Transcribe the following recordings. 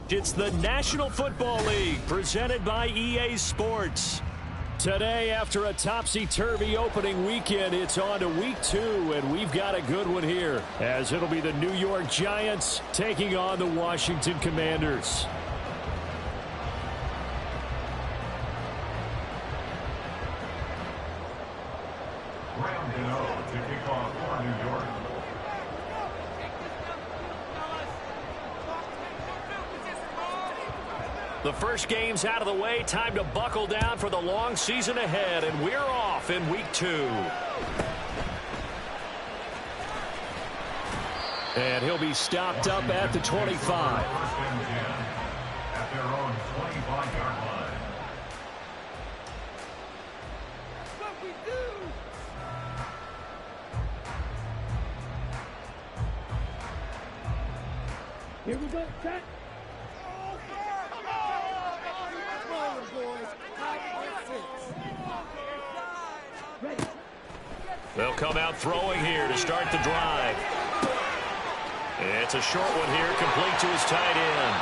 It's the National Football League presented by EA Sports. Today, after a topsy-turvy opening weekend, it's on to week 2, and we've got a good one here, as it'll be the New York Giants taking on the Washington Commanders. To kick off for New York. The first game's out of the way. Time to buckle down for the long season ahead, and we're off in week 2. And he'll be stopped up at the 25. First and 10 at their own 25-yard line. Here we go, cut. Come on, boys. 5 and 6. They'll come out throwing here to start the drive. It's a short one here, complete to his tight end.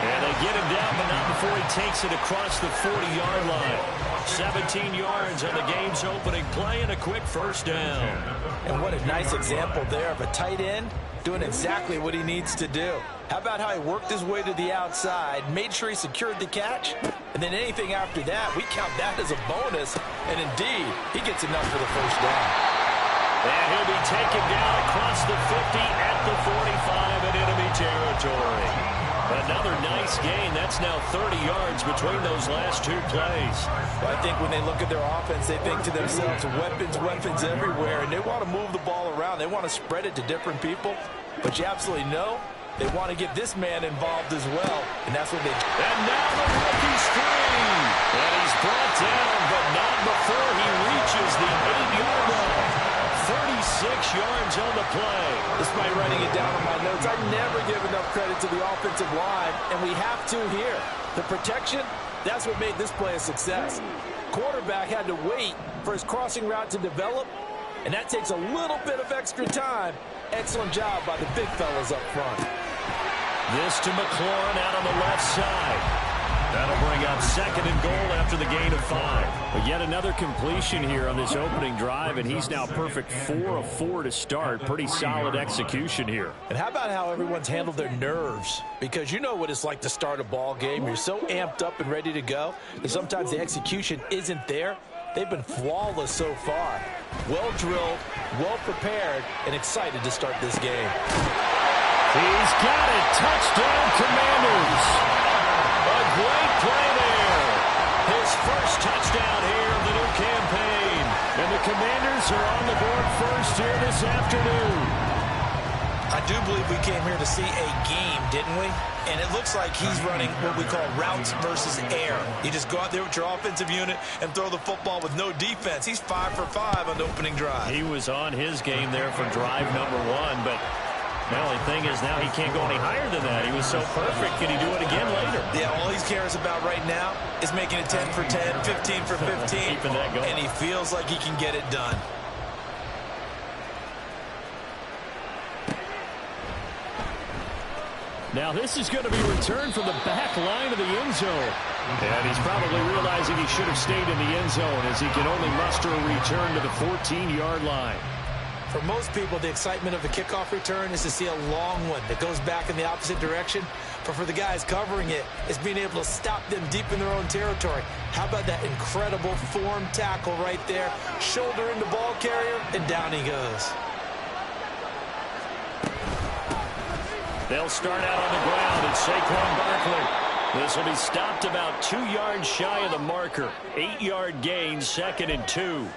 And they get him down, but not before he takes it across the 40-yard line. 17 yards on the game's opening play and a quick first down. And what a nice example there of a tight end doing exactly what he needs to do. How about how he worked his way to the outside, made sure he secured the catch, and then anything after that, we count that as a bonus. And indeed, he gets enough for the first down. And he'll be taken down across the 50 at the 45 in enemy territory. Another nice gain. That's now 30 yards between those last 2 plays. Well, I think when they look at their offense, they think to themselves, weapons everywhere, and they want to move the ball around. They want to spread it to different people, but you absolutely know they want to get this man involved as well, and that's what they do. And now the rookie's free. And he's brought down, but not before he reaches the 8-yard line. 36 yards on the play. Despite writing it down in my notes, I never give enough credit to the offensive line, and we have to here. The protection, that's what made this play a success. Quarterback had to wait for his crossing route to develop, and that takes a little bit of extra time. Excellent job by the big fellas up front. This to McLaurin out on the left side. That'll bring up 2nd and goal after the gain of 5. But yet another completion here on this opening drive, and he's now perfect 4 of 4 to start. Pretty solid execution here. And how about how everyone's handled their nerves? Because you know what it's like to start a ball game. You're so amped up and ready to go that sometimes the execution isn't there. They've been flawless so far. Well drilled, well prepared, and excited to start this game. He's got it. Touchdown, Commanders. A great play there. His first touchdown here of the new campaign. And the Commanders are on the board first here this afternoon. I do believe we came here to see a game, didn't we? And it looks like he's running what we call routes versus air. You just go out there with your offensive unit and throw the football with no defense. He's 5 for 5 on the opening drive. He was on his game there for drive number 1, but the only thing is now he can't go any higher than that. He was so perfect. Can he do it again later? Yeah, all he cares about right now is making it 10 for 10, 15 for 15. Keeping that going. And he feels like he can get it done. Now this is going to be returned from the back line of the end zone. And he's probably realizing he should have stayed in the end zone as he can only muster a return to the 14-yard line. For most people, the excitement of the kickoff return is to see a long one that goes back in the opposite direction. But for the guys covering it, it's being able to stop them deep in their own territory. How about that incredible form tackle right there? Shoulder into ball carrier, and down he goes. They'll start out on the ground, and Saquon Barkley. This will be stopped about 2 yards shy of the marker. 8-yard gain, 2nd and 2.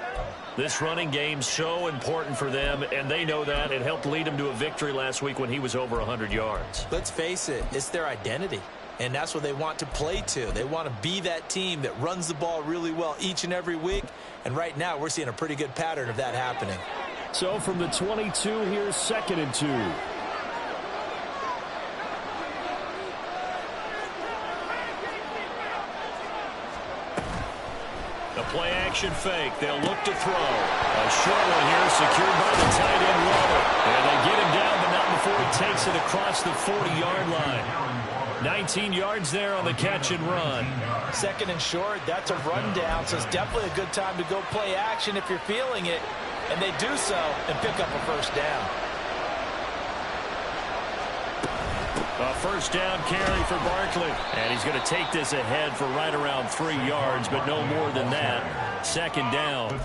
This running game so important for them, and they know that. It helped lead them to a victory last week when he was over 100 yards. Let's face it, it's their identity, and that's what they want to play to. They want to be that team that runs the ball really well each and every week, and right now we're seeing a pretty good pattern of that happening. So from the 22, here's 2nd and 2. The play-action fake. They'll look to throw. A short one here secured by the tight end Waddle. And they get him down, but not before he takes it across the 40-yard line. 19 yards there on the catch and run. Second and short, that's a rundown, so it's definitely a good time to go play action if you're feeling it. And they do so and pick up a first down. A first down carry for Barkley. And he's going to take this ahead for right around 3 yards, but no more than that. Second down.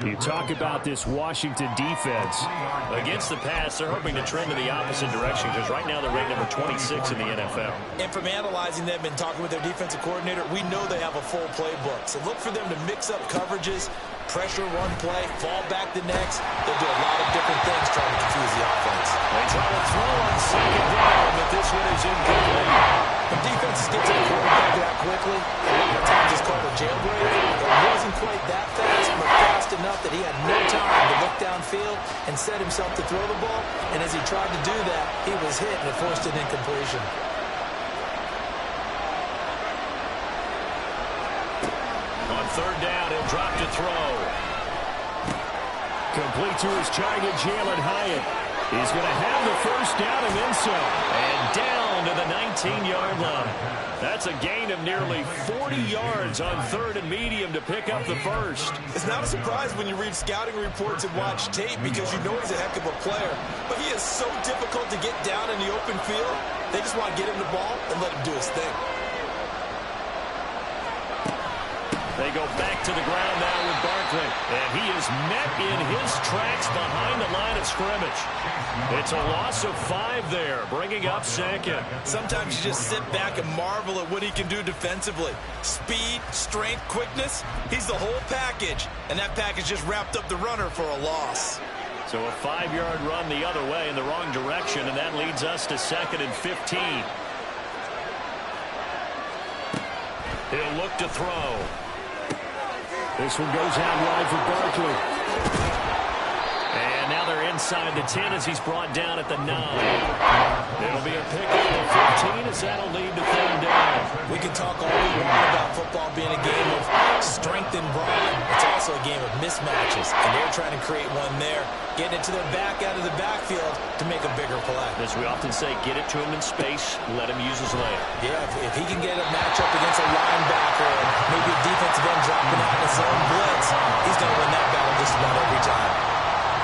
You talk about this Washington defense. Against the pass, they're hoping to trend in the opposite direction because right now they're ranked number 26 in the NFL. And from analyzing them and talking with their defensive coordinator, we know they have a full playbook. So look for them to mix up coverages, pressure one play, fall back the next. They'll do a lot of different things trying to confuse the offense. They try to throw on second down, but this one is incomplete. When defenses get to the quarterback that quickly, a lot of times it's called a jailbreak. It wasn't quite that fast, but fast enough that he had no time to look downfield and set himself to throw the ball. And as he tried to do that, he was hit and it forced an incompletion. On third down, he'll drop to throw. Complete to his target, Jalen Hyatt. He's going to have the first down and then some. And down to the 19-yard line. That's a gain of nearly 40 yards on third and medium to pick up the first. It's not a surprise when you read scouting reports and watch tape because you know he's a heck of a player. But he is so difficult to get down in the open field. They just want to get him the ball and let him do his thing. They go back to the ground now with Barkley. And he is met in his tracks behind the line of scrimmage. It's a loss of 5 there, bringing up second. Sometimes you just sit back and marvel at what he can do defensively. Speed, strength, quickness, he's the whole package. And that package just wrapped up the runner for a loss. So a 5-yard run the other way in the wrong direction, and that leads us to second and 15. He'll look to throw. This one goes out wide for Barkley. And now they're inside the 10 as he's brought down at the 9. It'll be a pickup of 15 as that'll lead to third down. We can talk all we want about football being a game of strength and brawn. It's also a game of mismatches, and they're trying to create one there, getting it to their back out of the backfield to make a bigger play. As we often say, get it to him in space, let him use his leg. Yeah, if he can get a matchup against a linebacker, or maybe a defensive end dropping out in his own blitz, he's going to win that battle just about every time.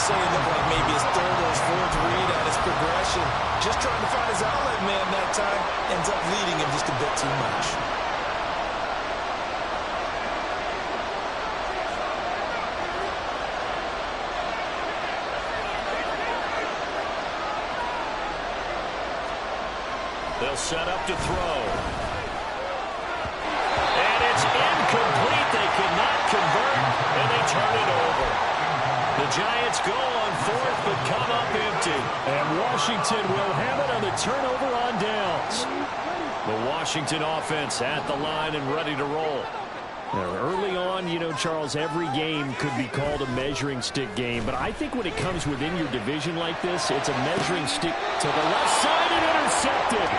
So he looked like maybe his third or his fourth read on his progression. Just trying to find his outlet man that time. Ends up leading him just a bit too much. They'll set up to throw. And it's incomplete. They could not convert, and they turn it over. The Giants go on fourth, but come up empty. And Washington will have it on the turnover on downs. The Washington offense at the line and ready to roll. Now, early on, you know, Charles, every game could be called a measuring stick game. But I think when it comes within your division like this, it's a measuring stick to the left side and intercepted.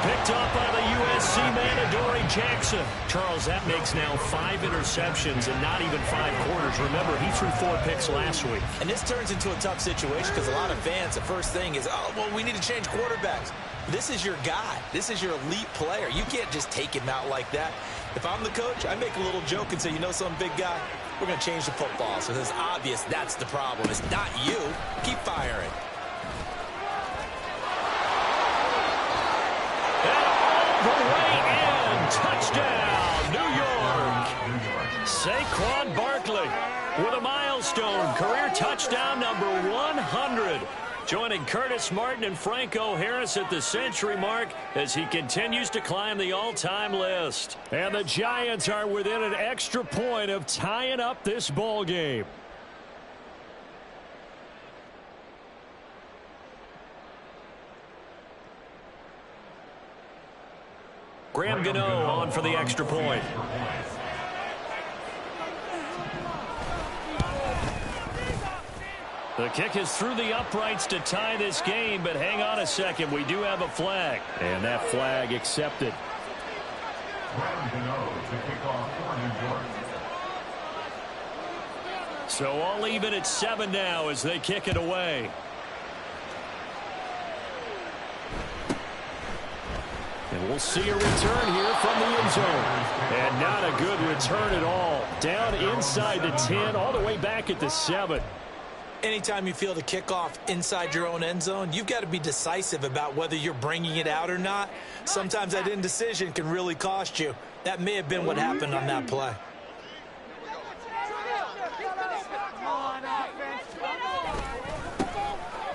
Picked up by the USC man, Adoree Jackson. Charles, that makes now 5 interceptions and not even 5 quarters. Remember, he threw 4 picks last week. And this turns into a tough situation because a lot of fans, the first thing is, oh, well, we need to change quarterbacks. This is your guy. This is your elite player. You can't just take him out like that. If I'm the coach, I make a little joke and say, you know some big guy, we're going to change the football. So it's obvious that's the problem. It's not you. Keep firing. And all the way in. Touchdown, New York. Saquon Barkley with a milestone career touchdown number 100. Joining Curtis Martin and Franco Harris at the century mark as he continues to climb the all-time list. And the Giants are within an extra point of tying up this ball game. Graham Gano on for the extra point. The kick is through the uprights to tie this game, but hang on a second. We do have a flag. And that flag accepted. So all even at 7 now as they kick it away. We'll see a return here from the end zone. And not a good return at all. Down inside the 10, all the way back at the 7. Anytime you feel the kickoff inside your own end zone, you've got to be decisive about whether you're bringing it out or not. Sometimes that indecision can really cost you. That may have been what happened on that play.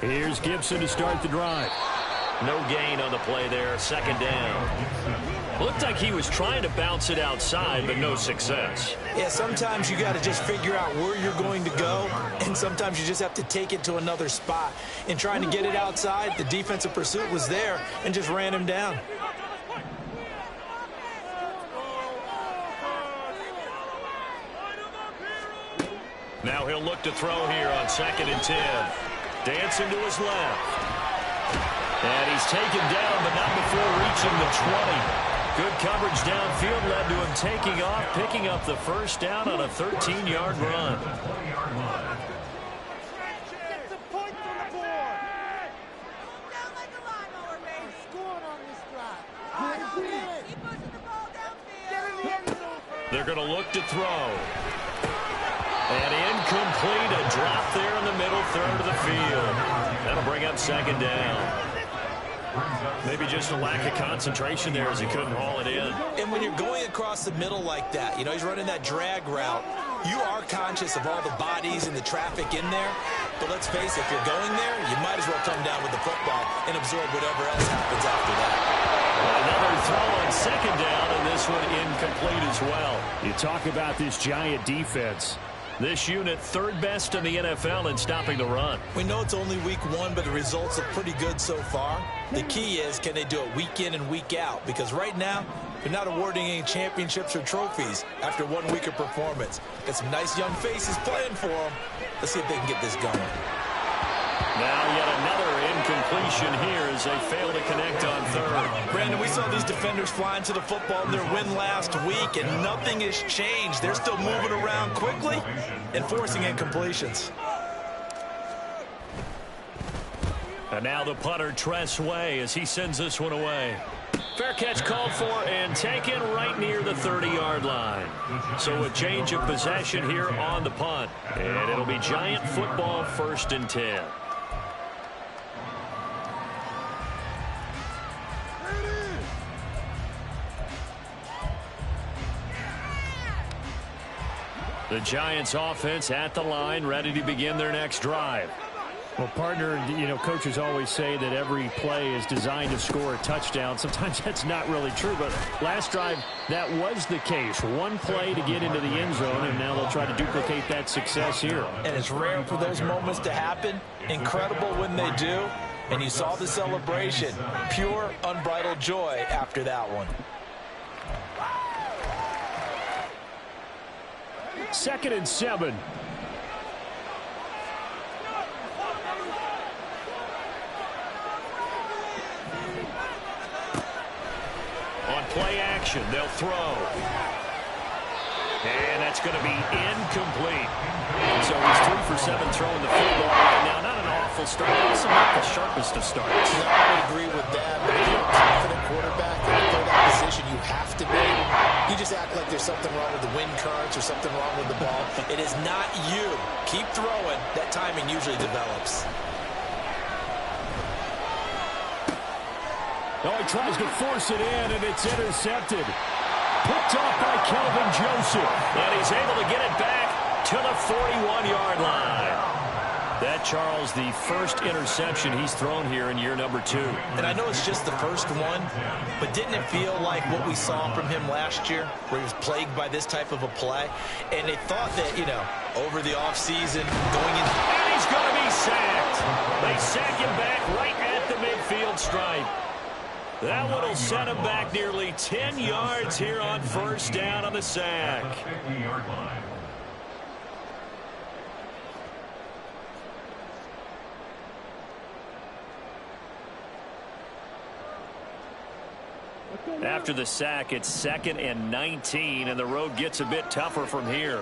Here's Gibson to start the drive. No gain on the play there, second down. Looked like he was trying to bounce it outside, but no success. Yeah, sometimes you got to just figure out where you're going to go, and sometimes you just have to take it to another spot. In trying to get it outside, the defensive pursuit was there and just ran him down. Now he'll look to throw here on 2nd and 10. Dancing to his left. And he's taken down, but not before reaching the 20. Good coverage downfield led to him taking off, picking up the first down on a 13-yard run. Get some points on the board. Down like a lawnmower, baby. Scoring on this drive. Keep pushing the ball downfield. Get in the end zone. They're going to look to throw. And incomplete, a drop there in the middle third of the field. That'll bring up second down. Maybe just a lack of concentration there as he couldn't haul it in. And when you're going across the middle like that, he's running that drag route, you are conscious of all the bodies and the traffic in there. But let's face it, if you're going there, you might as well come down with the football and absorb whatever else happens after that. Another throw on second down, and this one incomplete as well. You talk about this Giant defense. This unit third best in the NFL in stopping the run. We know it's only week 1, but the results are pretty good so far. The key is, can they do it week in and week out? Because right now, they're not awarding any championships or trophies after 1 week of performance. Got some nice young faces playing for them. Let's see if they can get this going. Now yet another incompletion here as they fail to connect on third. Brandon, we saw these defenders flying to the football in their win last week, and nothing has changed. They're still moving around quickly and forcing incompletions. And now the punter, Tress Way, as he sends this one away. Fair catch called for and taken right near the 30-yard line. So a change of possession here on the punt. And it'll be Giant football 1st and 10. The Giants offense at the line, ready to begin their next drive. Well, partner, coaches always say that every play is designed to score a touchdown. Sometimes that's not really true, but last drive, that was the case. One play to get into the end zone, and now they'll try to duplicate that success here. And it's rare for those moments to happen. Incredible when they do. And you saw the celebration. Pure, unbridled joy after that one. 2nd and 7. On play action, they'll throw. And that's going to be incomplete. So he's 3 for 7 throwing the football right now. Not an awful start. Also not the sharpest of starts. No, I would agree with that. But if you're a confident quarterback and you play that position, you have to be. You just act like there's something wrong with the wind currents or something wrong with the ball. It is not you. Keep throwing. That timing usually develops. Oh, he tries to force it in, and it's intercepted. Picked off by Kelvin Joseph. And he's able to get it back to the 41-yard line. That, Charles, the first interception he's thrown here in year number 2. And I know it's just the first one, but didn't it feel like what we saw from him last year, where he was plagued by this type of a play? And they thought that, over the offseason, going in. And he's going to be sacked. They sack him back right at the midfield stripe. That one will set him back nearly 10 yards here on first down on the sack. After the sack, it's 2nd and 19, and the road gets a bit tougher from here.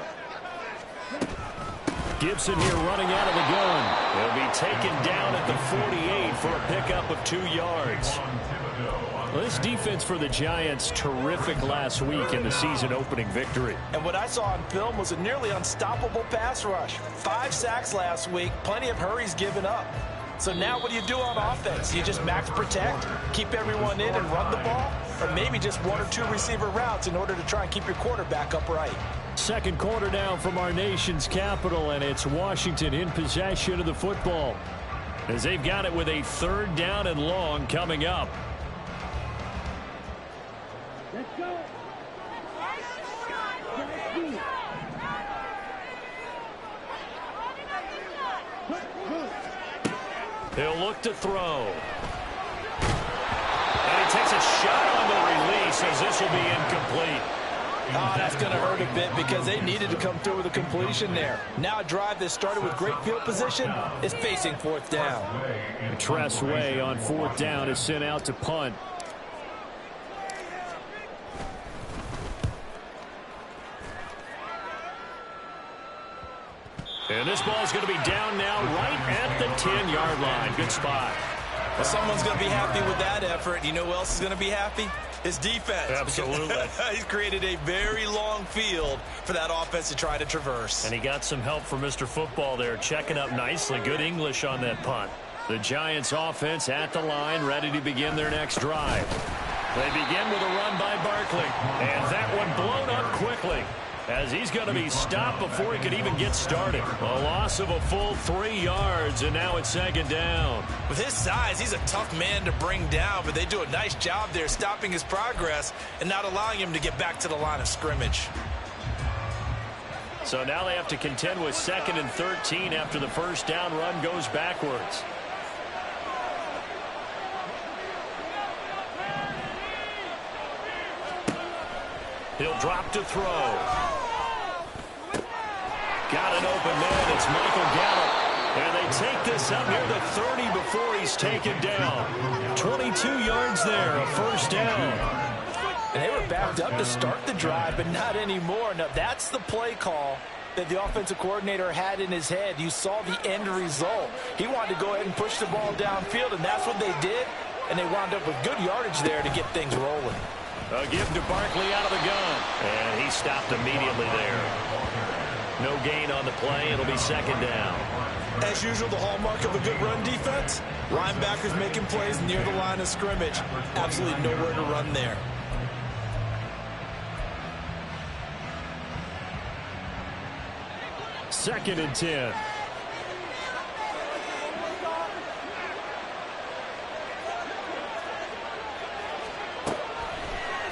Gibson here running out of the gun. He'll be taken down at the 48 for a pickup of 2 yards. Well, this defense for the Giants, terrific last week in the season-opening victory. And what I saw on film was a nearly unstoppable pass rush. 5 sacks last week, plenty of hurries given up. So now what do you do on offense? You just max protect, keep everyone in and run the ball? Or maybe just 1 or 2 receiver routes in order to try and keep your quarterback upright? Second quarter now from our nation's capital, and it's Washington in possession of the football, as they've got it with a 3rd down and long coming up. Let's go. He'll look to throw. And he takes a shot on the release as this will be incomplete. Oh, that's going to hurt a bit because they needed to come through with a completion there. Now a drive that started with great field position is facing 4th down. Tress Way on 4th down is sent out to punt. And this ball is going to be down now right at the 10-yard line. Good spot. Well, someone's going to be happy with that effort. You know who else is going to be happy? His defense. Absolutely. He's created a very long field for that offense to try to traverse. And he got some help from Mr. Football there, checking up nicely. Good English on that punt. The Giants offense at the line, ready to begin their next drive. They begin with a run by Barkley. And that one blown up quickly, as he's going to be stopped before he could even get started. A loss of a full 3 yards, and now it's 2nd down. With his size, he's a tough man to bring down, but they do a nice job there stopping his progress and not allowing him to get back to the line of scrimmage. So now they have to contend with 2nd and 13 after the 1st down run goes backwards. He'll drop to throw. Got an open man. It's Michael Gallup. And they take this up near the 30 before he's taken down. 22 yards there, a 1st down. And they were backed up to start the drive, but not anymore. Now, that's the play call that the offensive coordinator had in his head. You saw the end result. He wanted to go ahead and push the ball downfield, and that's what they did. And they wound up with good yardage there to get things rolling. A give to Barkley out of the gun. And he stopped immediately there. No gain on the play. It'll be 2nd down. As usual, the hallmark of a good run defense, linebackers making plays near the line of scrimmage. Absolutely nowhere to run there. Second and 10.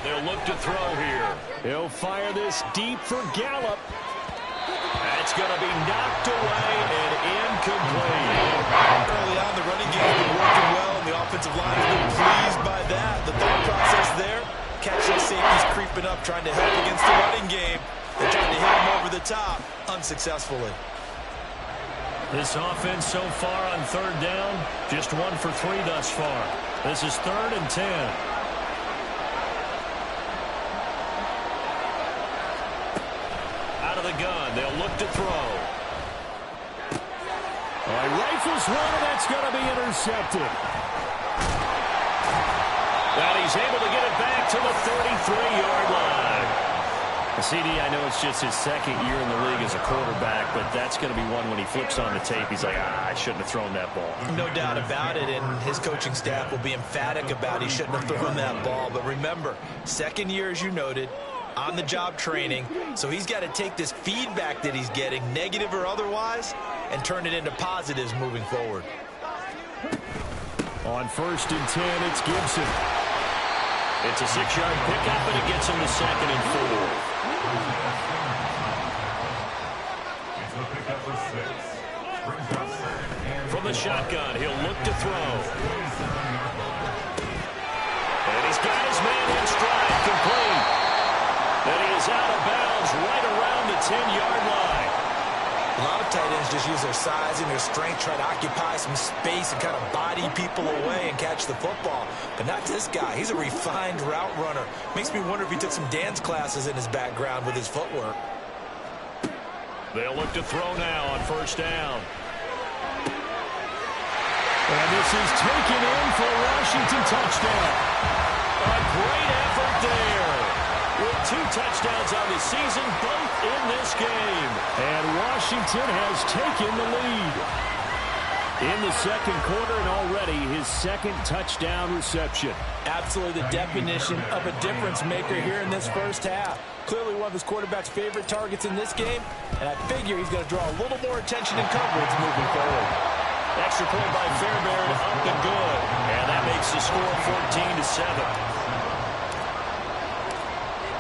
They'll look to throw here. He'll fire this deep for Gallup. That's going to be knocked away and incomplete. Early on, the running game has been working well, and the offensive line has been pleased by that. The thought process there, catch those safeties creeping up, trying to help against the running game. They're trying to hit him over the top, unsuccessfully. This offense so far on 3rd down, just 1 for 3 thus far. This is 3rd and 10. Out of the gun, they'll look to throw. He rifles one, and that's going to be intercepted. And he's able to get it back to the 33-yard line. CD, I know it's just his 2nd year in the league as a quarterback, but that's going to be one when he flips on the tape, he's like, I shouldn't have thrown that ball. No doubt about it, and his coaching staff will be emphatic about he shouldn't have thrown that ball. But remember, 2nd year, as you noted, on-the-job training, so he's got to take this feedback that he's getting, negative or otherwise, and turn it into positives moving forward. On 1st and 10, it's Gibson. It's a 6-yard pickup, and it gets him to 2nd and 4. From the shotgun, he'll look to throw. And he's got his man in stride, complete. And he is out of bounds right around the 10-yard line. A lot of tight ends just use their size and their strength, try to occupy some space and kind of body people away and catch the football. But not this guy. He's a refined route runner. Makes me wonder if he took some dance classes in his background with his footwork. They'll look to throw now on 1st down. And this is taken in for a Washington touchdown. A great effort there. With 2 touchdowns on the season, both in this game. And Washington has taken the lead. In the second quarter, and already his second touchdown reception. Absolutely the definition of a difference maker here in this first half. Clearly one of his quarterback's favorite targets in this game, and I figure he's going to draw a little more attention and coverage moving forward. Extra point by Fairbairn, up and good. And that makes the score 14-7.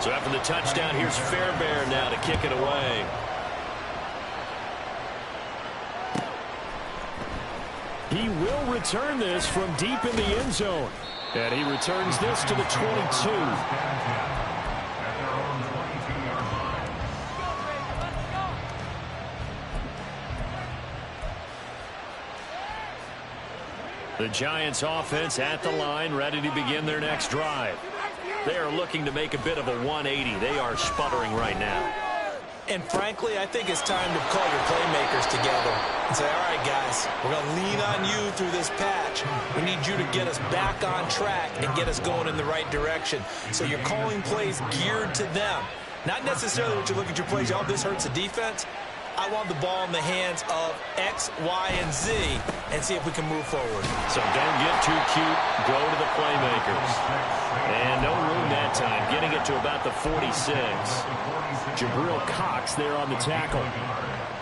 So after the touchdown, here's Fairbairn now to kick it away. He will return this from deep in the end zone. And he returns this to the 22. The Giants offense at the line, ready to begin their next drive. They are looking to make a bit of a 180. They are sputtering right now. And frankly, I think it's time to call your playmakers together and say, all right, guys, we're going to lean on you through this patch. We need you to get us back on track and get us going in the right direction. So you're calling plays geared to them. Not necessarily what you look at your plays, oh, this hurts the defense. I want the ball in the hands of X, Y, and Z and see if we can move forward. So don't get too cute. Go to the playmakers. And no room that time. Getting it to about the 46. Jabril Cox there on the tackle.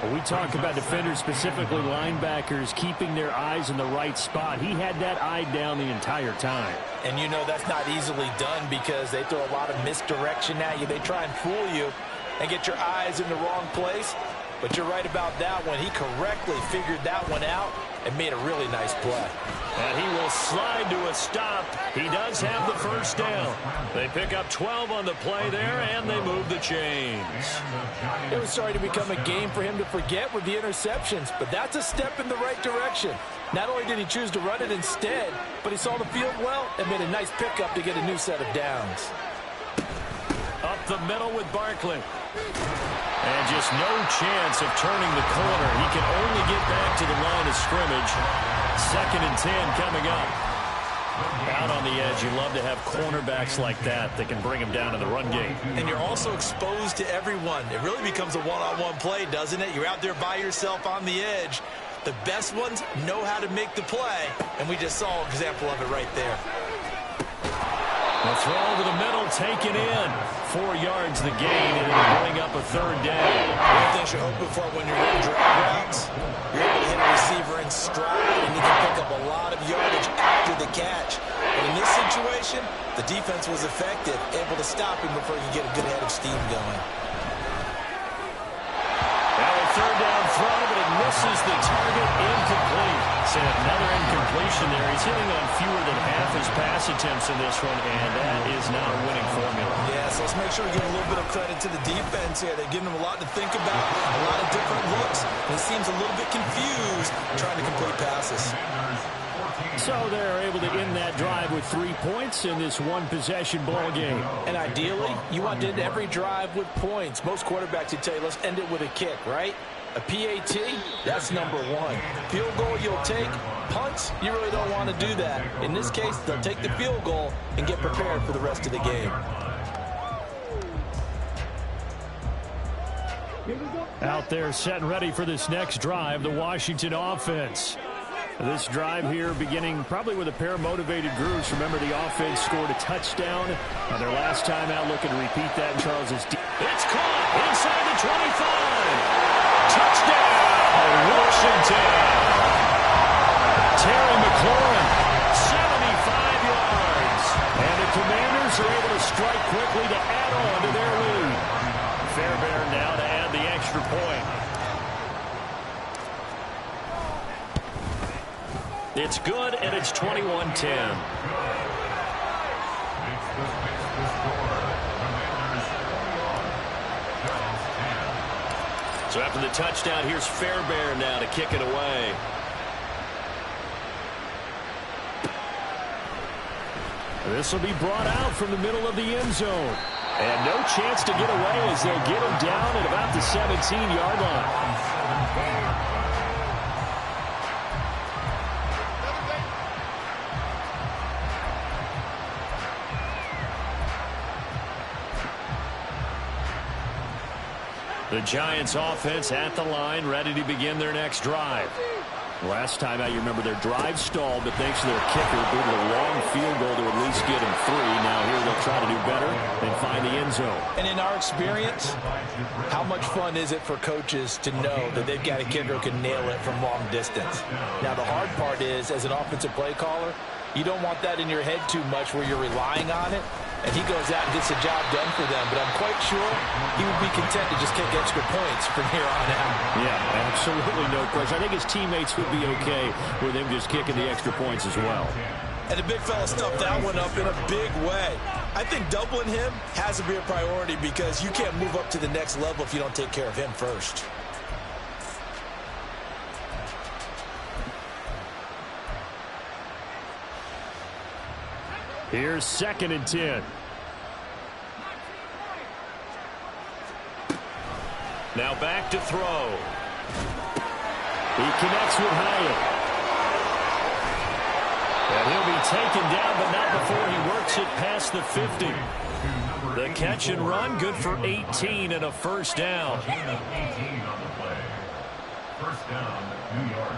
When we talk about defenders, specifically linebackers, keeping their eyes in the right spot, he had that eye down the entire time. And you know that's not easily done because they throw a lot of misdirection at you. They try and fool you and get your eyes in the wrong place. But you're right about that one. He correctly figured that one out and made a really nice play. And he will slide to a stop. He does have the first down. They pick up 12 on the play there, and they move the chains. It was starting to become a game for him to forget with the interceptions, but that's a step in the right direction. Not only did he choose to run it instead, but he saw the field well and made a nice pickup to get a new set of downs. Up the middle with Barkley. And just no chance of turning the corner. He can only get back to the line of scrimmage. 2nd and 10 coming up. Out on the edge, you love to have cornerbacks like that can bring him down in the run game. And you're also exposed to everyone. It really becomes a one-on-one play, doesn't it? You're out there by yourself on the edge. The best ones know how to make the play, and we just saw an example of it right there. The throw over the middle, taken in. 4 yards the gain, and it'll bring up a 3rd down. One of the things you're hoping for when you're running drag routes, you're able to hit a receiver in stride, and you can pick up a lot of yardage after the catch. But in this situation, the defense was effective, able to stop him before he could get a good head of steam going. Now a 3rd down throw, but it misses the target, incomplete. So another incompletion there. He's hitting on fewer than half his pass attempts in this one, and that is not a winning formula. Yeah, so let's make sure we give a little bit of credit to the defense here. They're giving him a lot to think about, a lot of different looks. And he seems a little bit confused trying to complete passes. So they're able to end that drive with 3 points in this one-possession ball game. And ideally, you want to end every drive with points. Most quarterbacks would tell you, let's end it with a kick, right? A PAT, that's number 1. Field goal you'll take. Punts, you really don't want to do that. In this case, they'll take the field goal and get prepared for the rest of the game. Out there set and ready for this next drive, the Washington offense. This drive here beginning probably with a pair of motivated groups. Remember, the offense scored a touchdown on their last time out. Looking to repeat that in Charles's. It's caught inside the 25. Touchdown, Washington. Terry McLaurin, 75 yards. And the Commanders are able to strike quickly to add on to their lead. Fairbairn now to add the extra point. It's good, and it's 21-10. So after the touchdown, here's Fairbairn now to kick it away. This will be brought out from the middle of the end zone. And no chance to get away as they'll get him down at about the 17-yard line. The Giants offense at the line, ready to begin their next drive. Last time out, you remember their drive stalled, but thanks to their kicker, due to a long field goal to at least get them 3. Now here they'll try to do better and find the end zone. And in our experience, how much fun is it for coaches to know that they've got a kicker who can nail it from long distance? Now, the hard part is, as an offensive play caller, you don't want that in your head too much where you're relying on it. And he goes out and gets the job done for them. But I'm quite sure he would be content to just kick extra points from here on out. Yeah, absolutely no question. I think his teammates would be okay with him just kicking the extra points as well. And the big fella stuffed that one up in a big way. I think doubling him has to be a priority because you can't move up to the next level if you don't take care of him first. Here's 2nd and 10. Now back to throw. He connects with Hyatt. And he'll be taken down, but not before he works it past the 50. The catch and run, good for 18 and a first down. 18 on the play. First down, New York.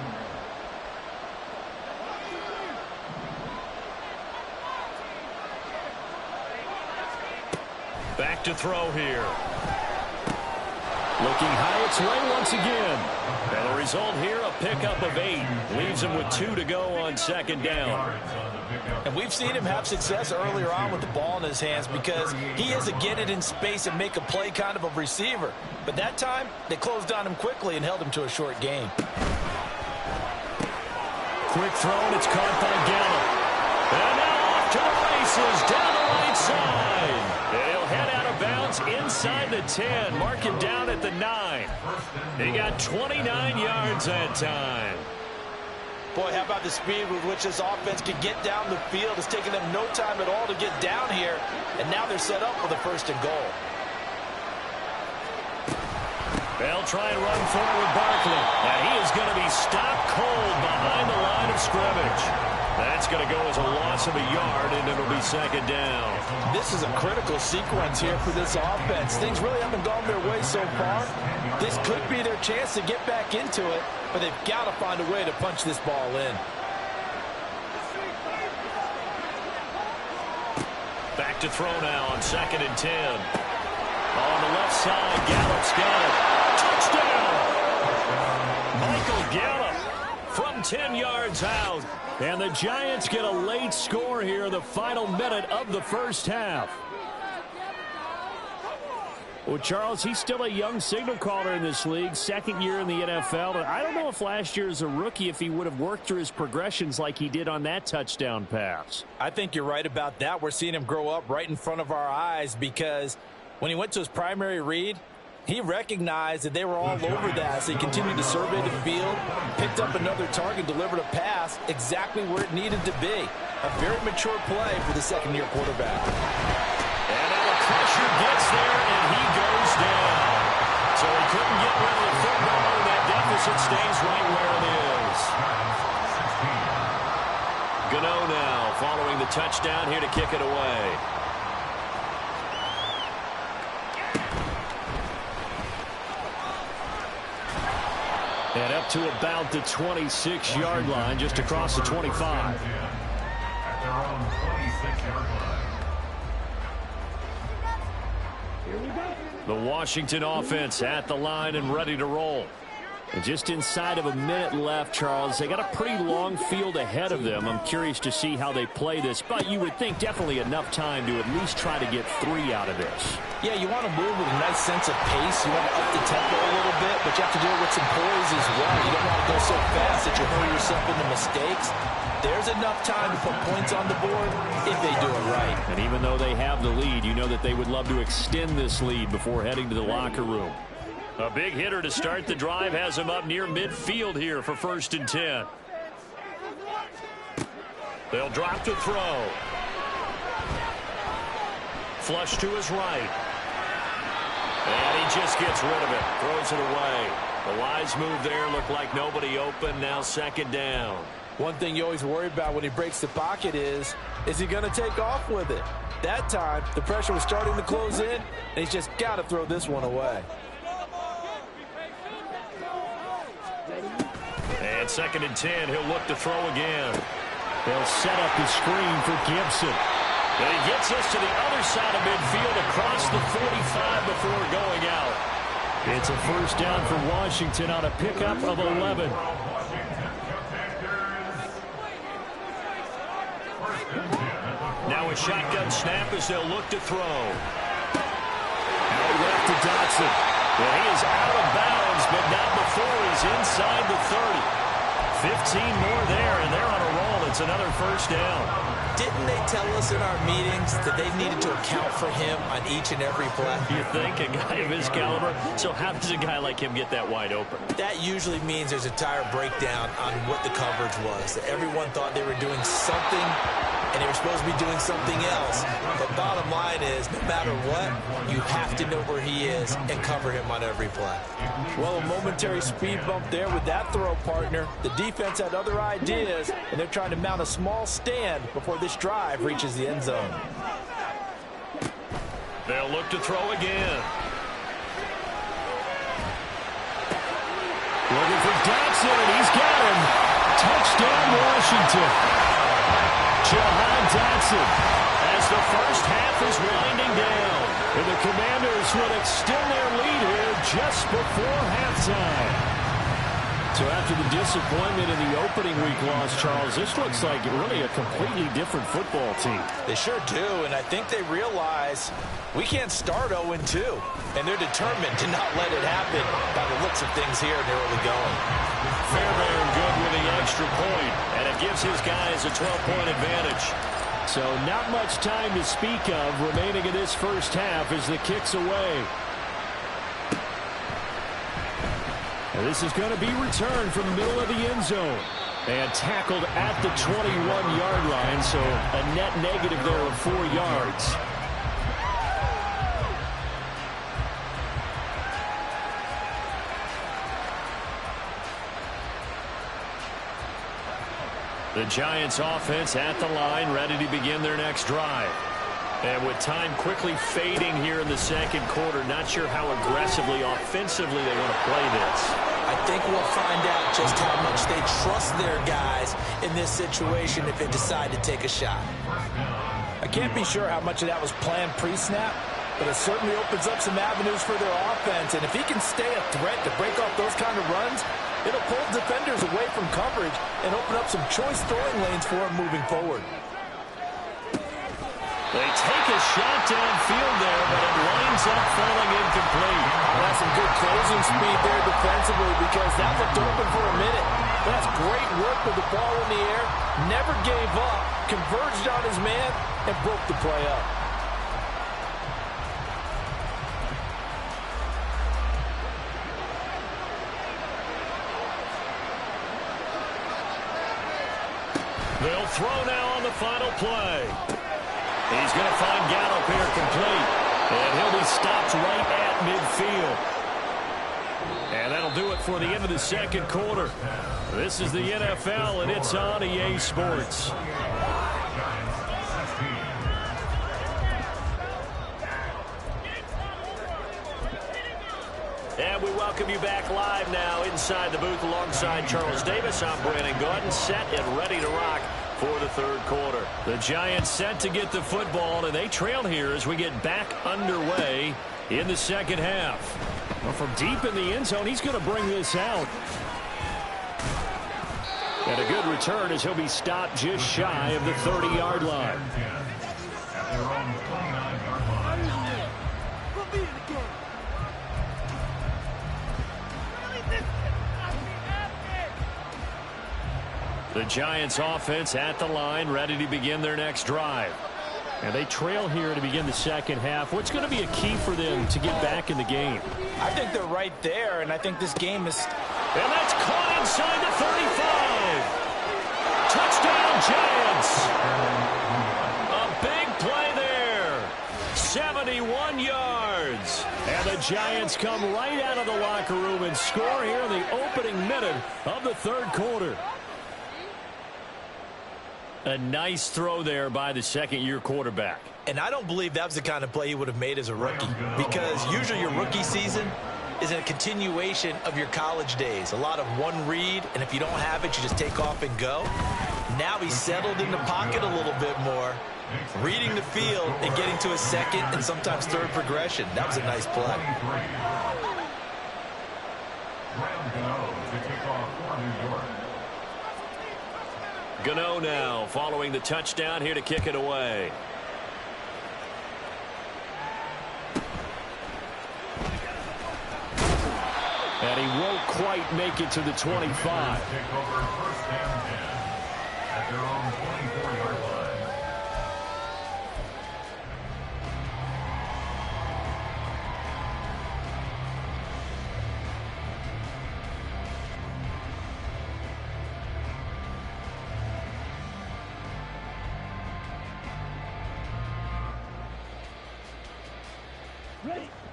Back to throw here. Looking Hyatt's way once again. And the result here, a pickup of 8. Leaves him with 2 to go on 2nd down. And we've seen him have success earlier on with the ball in his hands because he is a get it in space and make a play kind of a receiver. But that time, they closed on him quickly and held him to a short gain. Quick throw, and it's caught by Gallup. And now off to the races, down the right side. He'll head out of bounds inside the 10. Mark him down at the 9. He got 29 yards that time. Boy, how about the speed with which this offense can get down the field? It's taken them no time at all to get down here, and now they're set up for the 1st and goal. They'll try and run forward with Barkley. And he is going to be stopped cold behind the line of scrimmage. That's going to go as a loss of a yard, and it'll be 2nd down. This is a critical sequence here for this offense. Things really haven't gone their way so far. This could be their chance to get back into it, but they've got to find a way to punch this ball in. Back to throw now on 2nd and 10. On the left side, Gallup's got it. Touchdown! Michael Gallup from 10 yards out. And the Giants get a late score here in the final minute of the first half. Well, Charles, he's still a young signal caller in this league, 2nd year in the NFL. And I don't know if last year as a rookie, if he would have worked through his progressions like he did on that touchdown pass. I think you're right about that. We're seeing him grow up right in front of our eyes because when he went to his primary read, he recognized that they were all over that, so he continued to survey the field, picked up another target, delivered a pass exactly where it needed to be. A very mature play for the 2nd-year quarterback. And now the pressure gets there, and he goes down. So he couldn't get rid of the football, and that deficit stays right where it is. Gano now following the touchdown here to kick it away. And up to about the 26-yard line, just across the 25. At their own 26-yard line. The Washington offense at the line and ready to roll. And just inside of a minute left, Charles. They got a pretty long field ahead of them. I'm curious to see how they play this, but you would think definitely enough time to at least try to get 3 out of this. Yeah, you want to move with a nice sense of pace. You want to up the tempo a little bit, but you have to do it with some poise as well. You don't want to go so fast that you hurry yourself into mistakes. There's enough time to put points on the board if they do it right. And even though they have the lead, you know that they would love to extend this lead before heading to the locker room. A big hitter to start the drive has him up near midfield here for 1st and 10. They'll drop to throw. Flush to his right. And he just gets rid of it. Throws it away. The wise move there. Looked like nobody open. Now 2nd down. One thing you always worry about when he breaks the pocket is he going to take off with it? That time, the pressure was starting to close in, and he's just got to throw this one away. And 2nd and 10, he'll look to throw again. They'll set up the screen for Gibson. And he gets us to the other side of midfield across the 45 before going out. It's a first down for Washington on a pickup of 11. Now a shotgun snap as they'll look to throw. Out left to Dotson. Well, he is out of bounds, but not before he's inside the 30. 15 more there, and they're on a roll. It's another first down. Didn't they tell us in our meetings that they needed to account for him on each and every play? You think? A guy of his caliber? So how does a guy like him get that wide open? That usually means there's a tire breakdown on what the coverage was. That everyone thought they were doing something, and they were supposed to be doing something else. But bottom line is, no matter what, you have to know where he is and cover him on every play. Well, a momentary speed bump there with that throw, partner. The defense had other ideas, and they're trying to mount a small stand before this drive reaches the end zone. They'll look to throw again. Looking for Dotson, and he's got him. Touchdown, Washington. Jahan Dotson as the first half is winding down. And the Commanders will extend their lead here just before halftime. So after the disappointment in the opening week loss, Charles, this looks like really a completely different football team. They sure do, and I think they realize we can't start 0-2, and they're determined to not let it happen by the looks of things here in the early going. Fairbairn good with the extra point, and it gives his guys a 12-point advantage. So not much time to speak of remaining in this first half as the kick's away. And this is going to be returned from the middle of the end zone. And tackled at the 21-yard line, so a net negative there of 4 yards. The Giants offense at the line, ready to begin their next drive. And with time quickly fading here in the second quarter, not sure how aggressively, offensively they want to play this. I think we'll find out just how much they trust their guys in this situation if they decide to take a shot. I can't be sure how much of that was planned pre-snap, but it certainly opens up some avenues for their offense. And if he can stay a threat to break off those kind of runs, it'll pull defenders away from coverage and open up some choice throwing lanes for him moving forward. They take a shot downfield there, but it lines up falling incomplete. Well, that's some good closing speed there defensively because that looked open for a minute. But that's great work with the ball in the air. Never gave up, converged on his man, and broke the play up. They'll throw now on the final play. He's going to find Gallup here complete. And he'll be stopped right at midfield. And that'll do it for the end of the second quarter. This is the NFL, and it's on EA Sports. And we welcome you back live now inside the booth alongside Charles Davis. I'm Brandon Gordon, set and ready to rock for the third quarter. The Giants set to get the football, and they trail here as we get back underway in the second half. Well, from deep in the end zone, he's going to bring this out. And a good return as he'll be stopped just shy of the 30-yard line. At their own 29-yard line. We'll be in the game. The Giants offense at the line, ready to begin their next drive. And they trail here to begin the second half. What's going to be a key for them to get back in the game? I think they're right there, and I think this game is... And that's caught inside the 35. Touchdown, Giants. A big play there. 71 yards. And the Giants come right out of the locker room and score here in the opening minute of the third quarter. A nice throw there by the second-year quarterback. And I don't believe that was the kind of play he would have made as a rookie, because usually your rookie season, is a continuation of your college days. A lot of one read, and if you don't have it, you just take off and go. Now he's settled in the pocket a little bit more, reading the field and getting to his second and sometimes third progression. That was a nice play. Gano now following the touchdown here to kick it away. And he won't quite make it to the 25. Take over first and 10 at their own 24-yard line.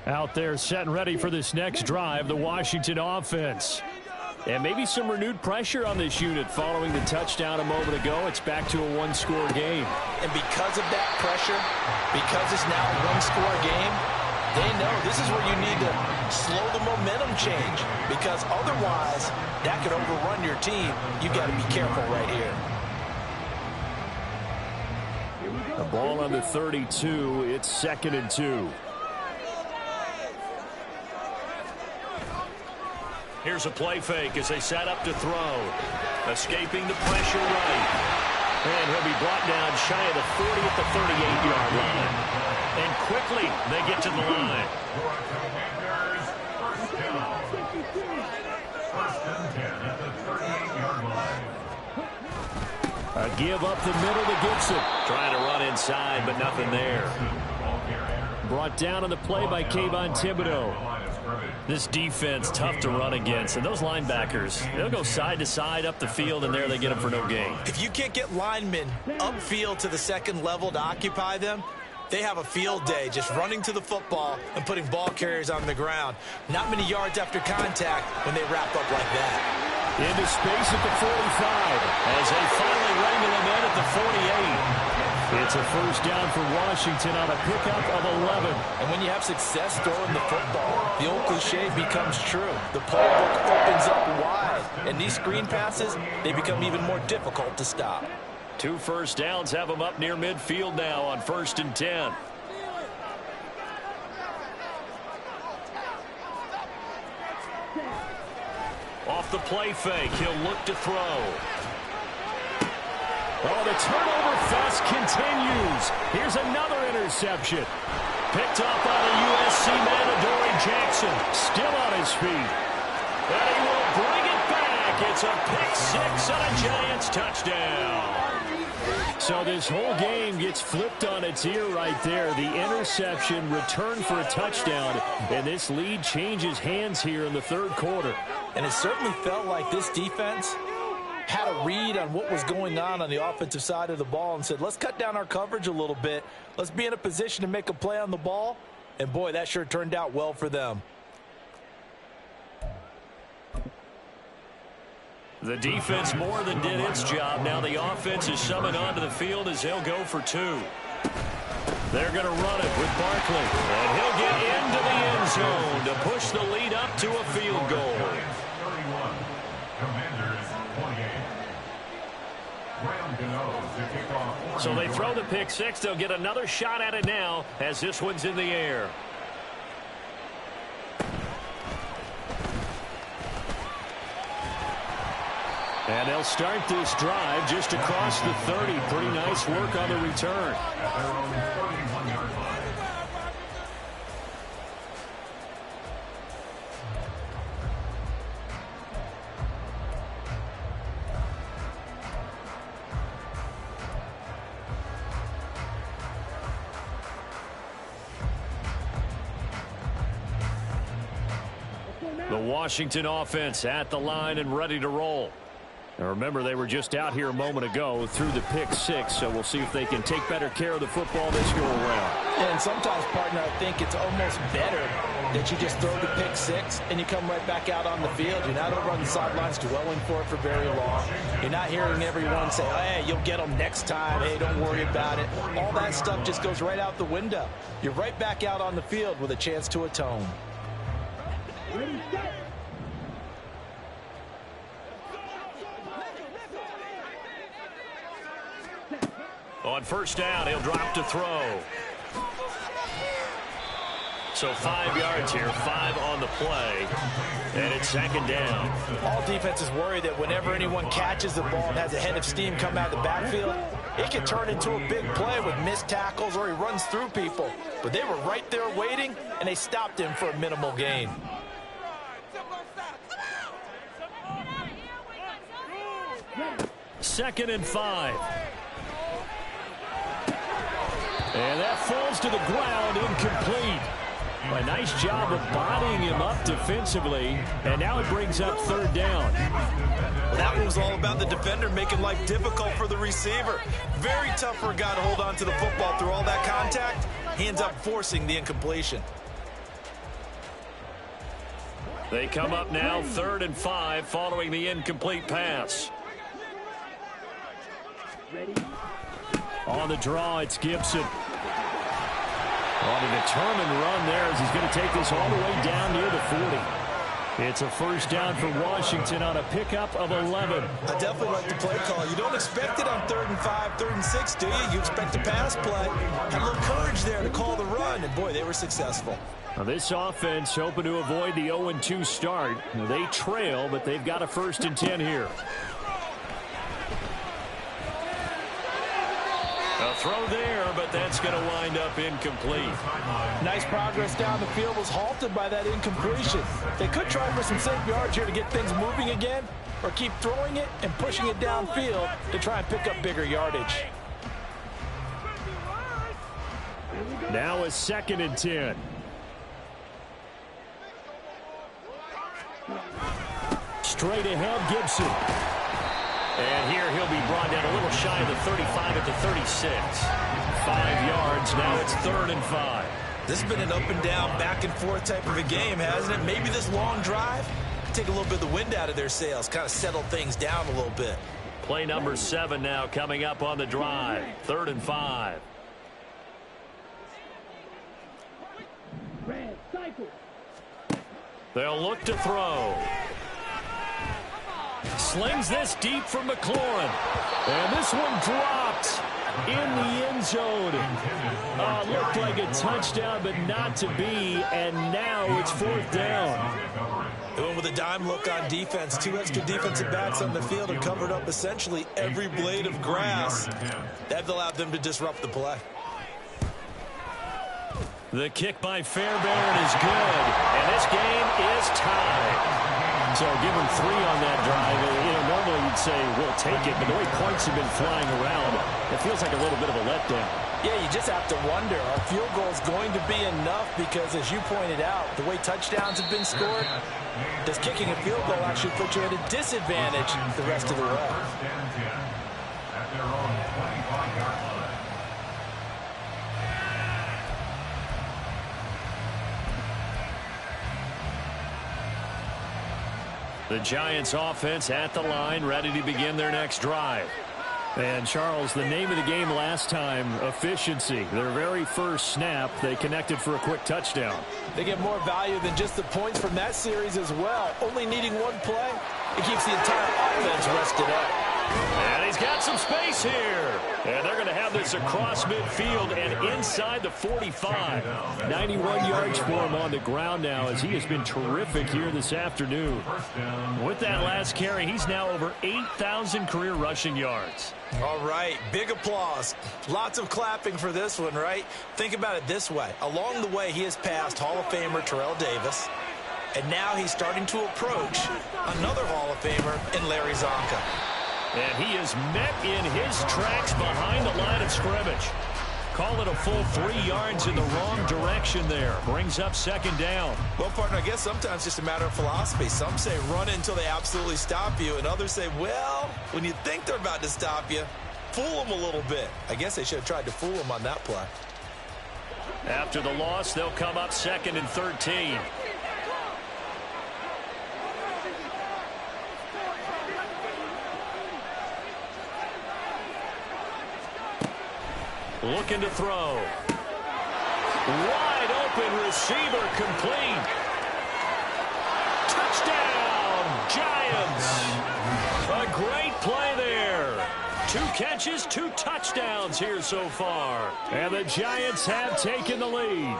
Out there set and ready for this next drive, the Washington offense. And maybe some renewed pressure on this unit following the touchdown a moment ago. It's back to a one-score game. And because of that pressure, because it's now a one-score game, they know this is where you need to slow the momentum change, because otherwise that could overrun your team. You've got to be careful right here. The ball on the 32. It's 2nd and 2. Here's a play fake as they set up to throw. Escaping the pressure right. And he'll be brought down shy of the 40 at the 38-yard line. And quickly they get to the line. First and 10 at the 38-yard line. A give up the middle to Gibson. Trying to run inside, but nothing there. Brought down on the play by Kayvon Thibodeau. This defense tough to run against, and those linebackers, they'll go side to side up the field, and there they get them for no gain. If you can't get linemen upfield to the second level to occupy them, they have a field day just running to the football and putting ball carriers on the ground. Not many yards after contact when they wrap up like that. Into space at the 45 as they finally wrangle him in at the 48. It's a first down for Washington on a pickup of 11. And when you have success throwing the football, the old cliche becomes true. The playbook opens up wide, and these screen passes, they become even more difficult to stop. 2 first downs have them up near midfield now on 1st and 10. Off the play fake, he'll look to throw. Oh, the turnover fest continues. Here's another interception. Picked up by the USC man, Adoree Jackson. Still on his feet. And he will bring it back. It's a pick six and a Giants touchdown. So this whole game gets flipped on its ear right there. The interception, return for a touchdown, and this lead changes hands here in the third quarter. And it certainly felt like this defense had a read on what was going on the offensive side of the ball and said, let's cut down our coverage a little bit. Let's be in a position to make a play on the ball. And, boy, that sure turned out well for them. The defense more than did its job. Now the offense is summoned onto the field as they'll go for 2. They're going to run it with Barkley. And he'll get into the end zone to push the lead up to a field goal. So they throw the pick six. They'll get another shot at it now as this one's in the air. And they'll start this drive just across the 30. Pretty nice work on the return. The Washington offense at the line and ready to roll. Now remember, they were just out here a moment ago through the pick six, so we'll see if they can take better care of the football this go around. And sometimes, partner, I think it's almost better that you just throw the pick six and you come right back out on the field. You're not over on the sidelines dwelling for it for very long. You're not hearing everyone say, hey, you'll get them next time. Hey, don't worry about it. All that stuff just goes right out the window. You're right back out on the field with a chance to atone. On first down, he'll drop to throw. So 5 yards here, 5 on the play, and it's second down. All defenses worry that whenever anyone catches the ball and has a head of steam come out of the backfield, it can turn into a big play with missed tackles or he runs through people. But they were right there waiting, and they stopped him for a minimal gain. Second and 5. And that falls to the ground, incomplete. A nice job of bodying him up defensively, and now it brings up third down. Well, that one was all about the defender making life difficult for the receiver. Very tough for a guy to hold on to the football through all that contact. He ends up forcing the incompletion. They come up now, 3rd and 5, following the incomplete pass. On the draw, it's Gibson. On a determined run there as he's going to take this all the way down near the 40. It's a first down for Washington on a pickup of 11. I definitely like the play call. You don't expect it on 3rd and 5, 3rd and 6, do you? You expect a pass play. Had a little courage there to call the run, and boy, they were successful. Now this offense hoping to avoid the 0-2 start. They trail, but they've got a 1st and 10 here. A throw there, but that's going to wind up incomplete. Nice progress down the field was halted by that incompletion. They could try for some safe yards here to get things moving again, or keep throwing it and pushing it downfield to try and pick up bigger yardage. Now a 2nd and 10. Straight ahead, Gibson. And here he'll be brought down a little shy of the 35 at the 36. 5 yards. Now it's 3rd and 5. This has been an up and down, back and forth type of a game, hasn't it? Maybe this long drive could take a little bit of the wind out of their sails, kind of settle things down a little bit. Play number 7 now coming up on the drive. 3rd and 5. They'll look to throw. Slings this deep for McLaurin. And this one dropped in the end zone. Looked like a touchdown, but not to be. And now it's 4th down. They went with a dime look on defense. 2 extra defensive backs on the field and covered up essentially every blade of grass. That allowed them to disrupt the play. The kick by Fairbairn is good. And this game is tied. So give him 3 on that drive. Normally you'd say, we'll take it, but the way points have been flying around, it feels like a little bit of a letdown. Yeah, you just have to wonder, are field goals going to be enough? Because as you pointed out, the way touchdowns have been scored, does kicking a field goal actually put you at a disadvantage the rest of the way? At their own 25-yard line. The Giants offense at the line, ready to begin their next drive. And Charles, the name of the game last time, efficiency. Their very first snap, they connected for a quick touchdown. They get more value than just the points from that series as well. Only needing one play, it keeps the entire offense rested up. And he's got some space here. And they're going to have this across midfield and inside the 45. 91 yards for him on the ground now as he has been terrific here this afternoon. With that last carry, he's now over 8,000 career rushing yards. All right, big applause. Lots of clapping for this one, right? Think about it this way. Along the way, he has passed Hall of Famer Terrell Davis, and now he's starting to approach another Hall of Famer in Larry Zonka. And he is met in his tracks behind the line of scrimmage. Call it a full 3 yards in the wrong direction there. Brings up 2nd down. Well, partner, I guess sometimes it's just a matter of philosophy. Some say run until they absolutely stop you, and others say, well, when you think they're about to stop you, fool them a little bit. I guess they should have tried to fool them on that play. After the loss, they'll come up 2nd and 13. Looking to throw. Wide open receiver complete. Touchdown, Giants. A great play there. 2 catches, 2 touchdowns here so far. And the Giants have taken the lead.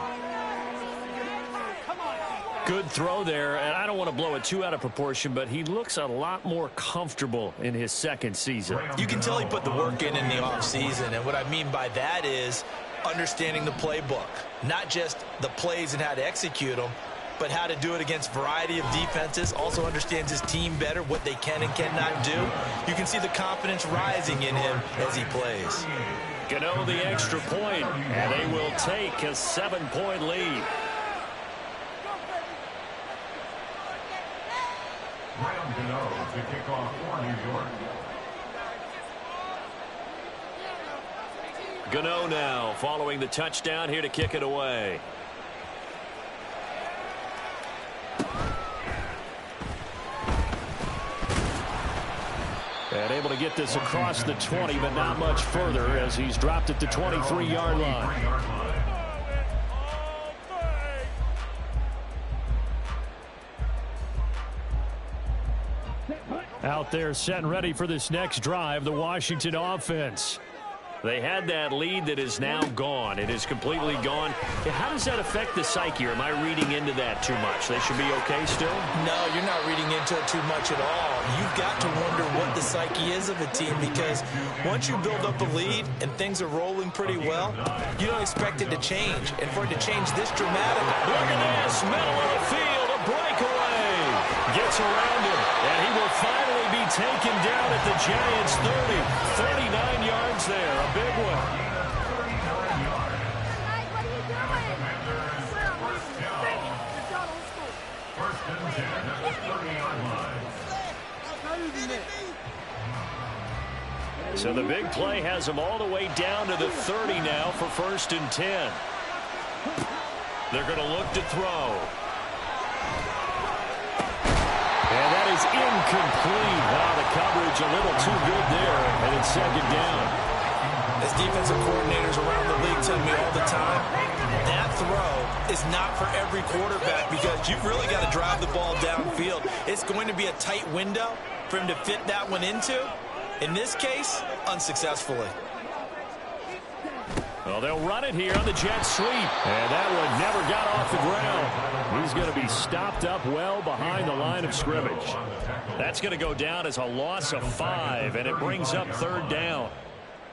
Good throw there, and I don't want to blow it too out of proportion, but he looks a lot more comfortable in his second season. You can tell he put the work in the offseason, and what I mean by that is understanding the playbook. Not just the plays and how to execute them, but how to do it against a variety of defenses. Also understands his team better, what they can and cannot do. You can see the confidence rising in him as he plays. Gano the extra point, and they will take a 7-point lead. Graham Gano to kick off for New York. Gano now following the touchdown here to kick it away. And able to get this across the 20, but not much further as he's dropped at the 23-yard line. Out there set and ready for this next drive, the Washington offense. They had that lead that is now gone. It is completely gone. How does that affect the psyche? Or am I reading into that too much? They should be okay still? No, you're not reading into it too much at all. You've got to wonder what the psyche is of a team, because once you build up a lead and things are rolling pretty well, you don't expect it to change. And for it to change this dramatically. Look at this, middle of the field, a breakaway. Gets around him, and he will finally be taken down at the Giants' 30. 39 yards there, a big one. First and 10 at the 30-yard line. So the big play has him all the way down to the 30 now for first and 10. They're going to look to throw. And that is incomplete. Wow, the coverage a little too good there, and it's second down. As defensive coordinators around the league tell me all the time, that throw is not for every quarterback, because you've really got to drive the ball downfield. It's going to be a tight window for him to fit that one into. In this case, unsuccessfully. Well, they'll run it here on the jet sweep. And that one never got off the ground. He's going to be stopped up well behind the line of scrimmage. That's going to go down as a loss of 5, and it brings up third down.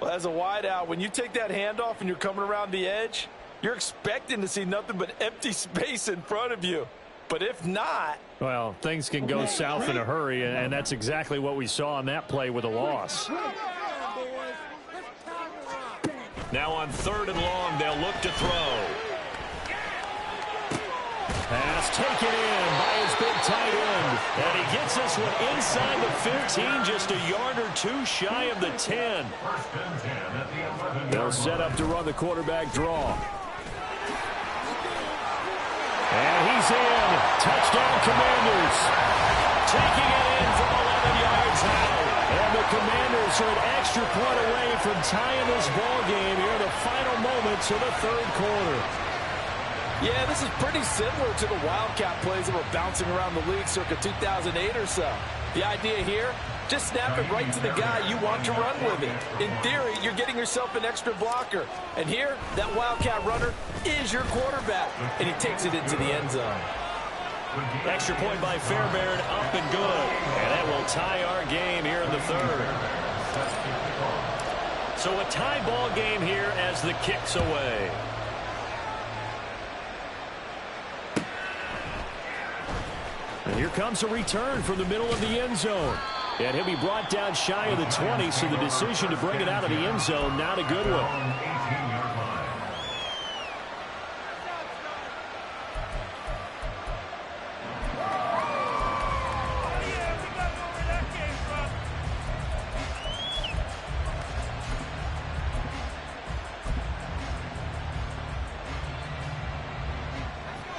Well, as a wideout, when you take that handoff and you're coming around the edge, you're expecting to see nothing but empty space in front of you. But if not... Well, things can go south in a hurry, and that's exactly what we saw on that play with a loss. Now on third and long, they'll look to throw. Pass taken in by his big tight end. And he gets this one inside the 15, just a yard or two shy of the 10. They'll set up to run the quarterback draw. And he's in. Touchdown, Commanders. Taking it in from 11 yards out. And the Commanders are an extra point away from tying this ball game here in the final moments of the third quarter. Yeah, this is pretty similar to the Wildcat plays that were bouncing around the league circa 2008 or so. The idea here, just snap it right to the guy you want to run with it. In theory, you're getting yourself an extra blocker. And here, that Wildcat runner is your quarterback. And he takes it into the end zone. Extra point by Fairbairn, up and good. And that will tie our game here in the third. So a tie ball game here as the kick's away. And here comes a return from the middle of the end zone. And he'll be brought down shy of the 20, so the decision to bring it out of the end zone, not a good one.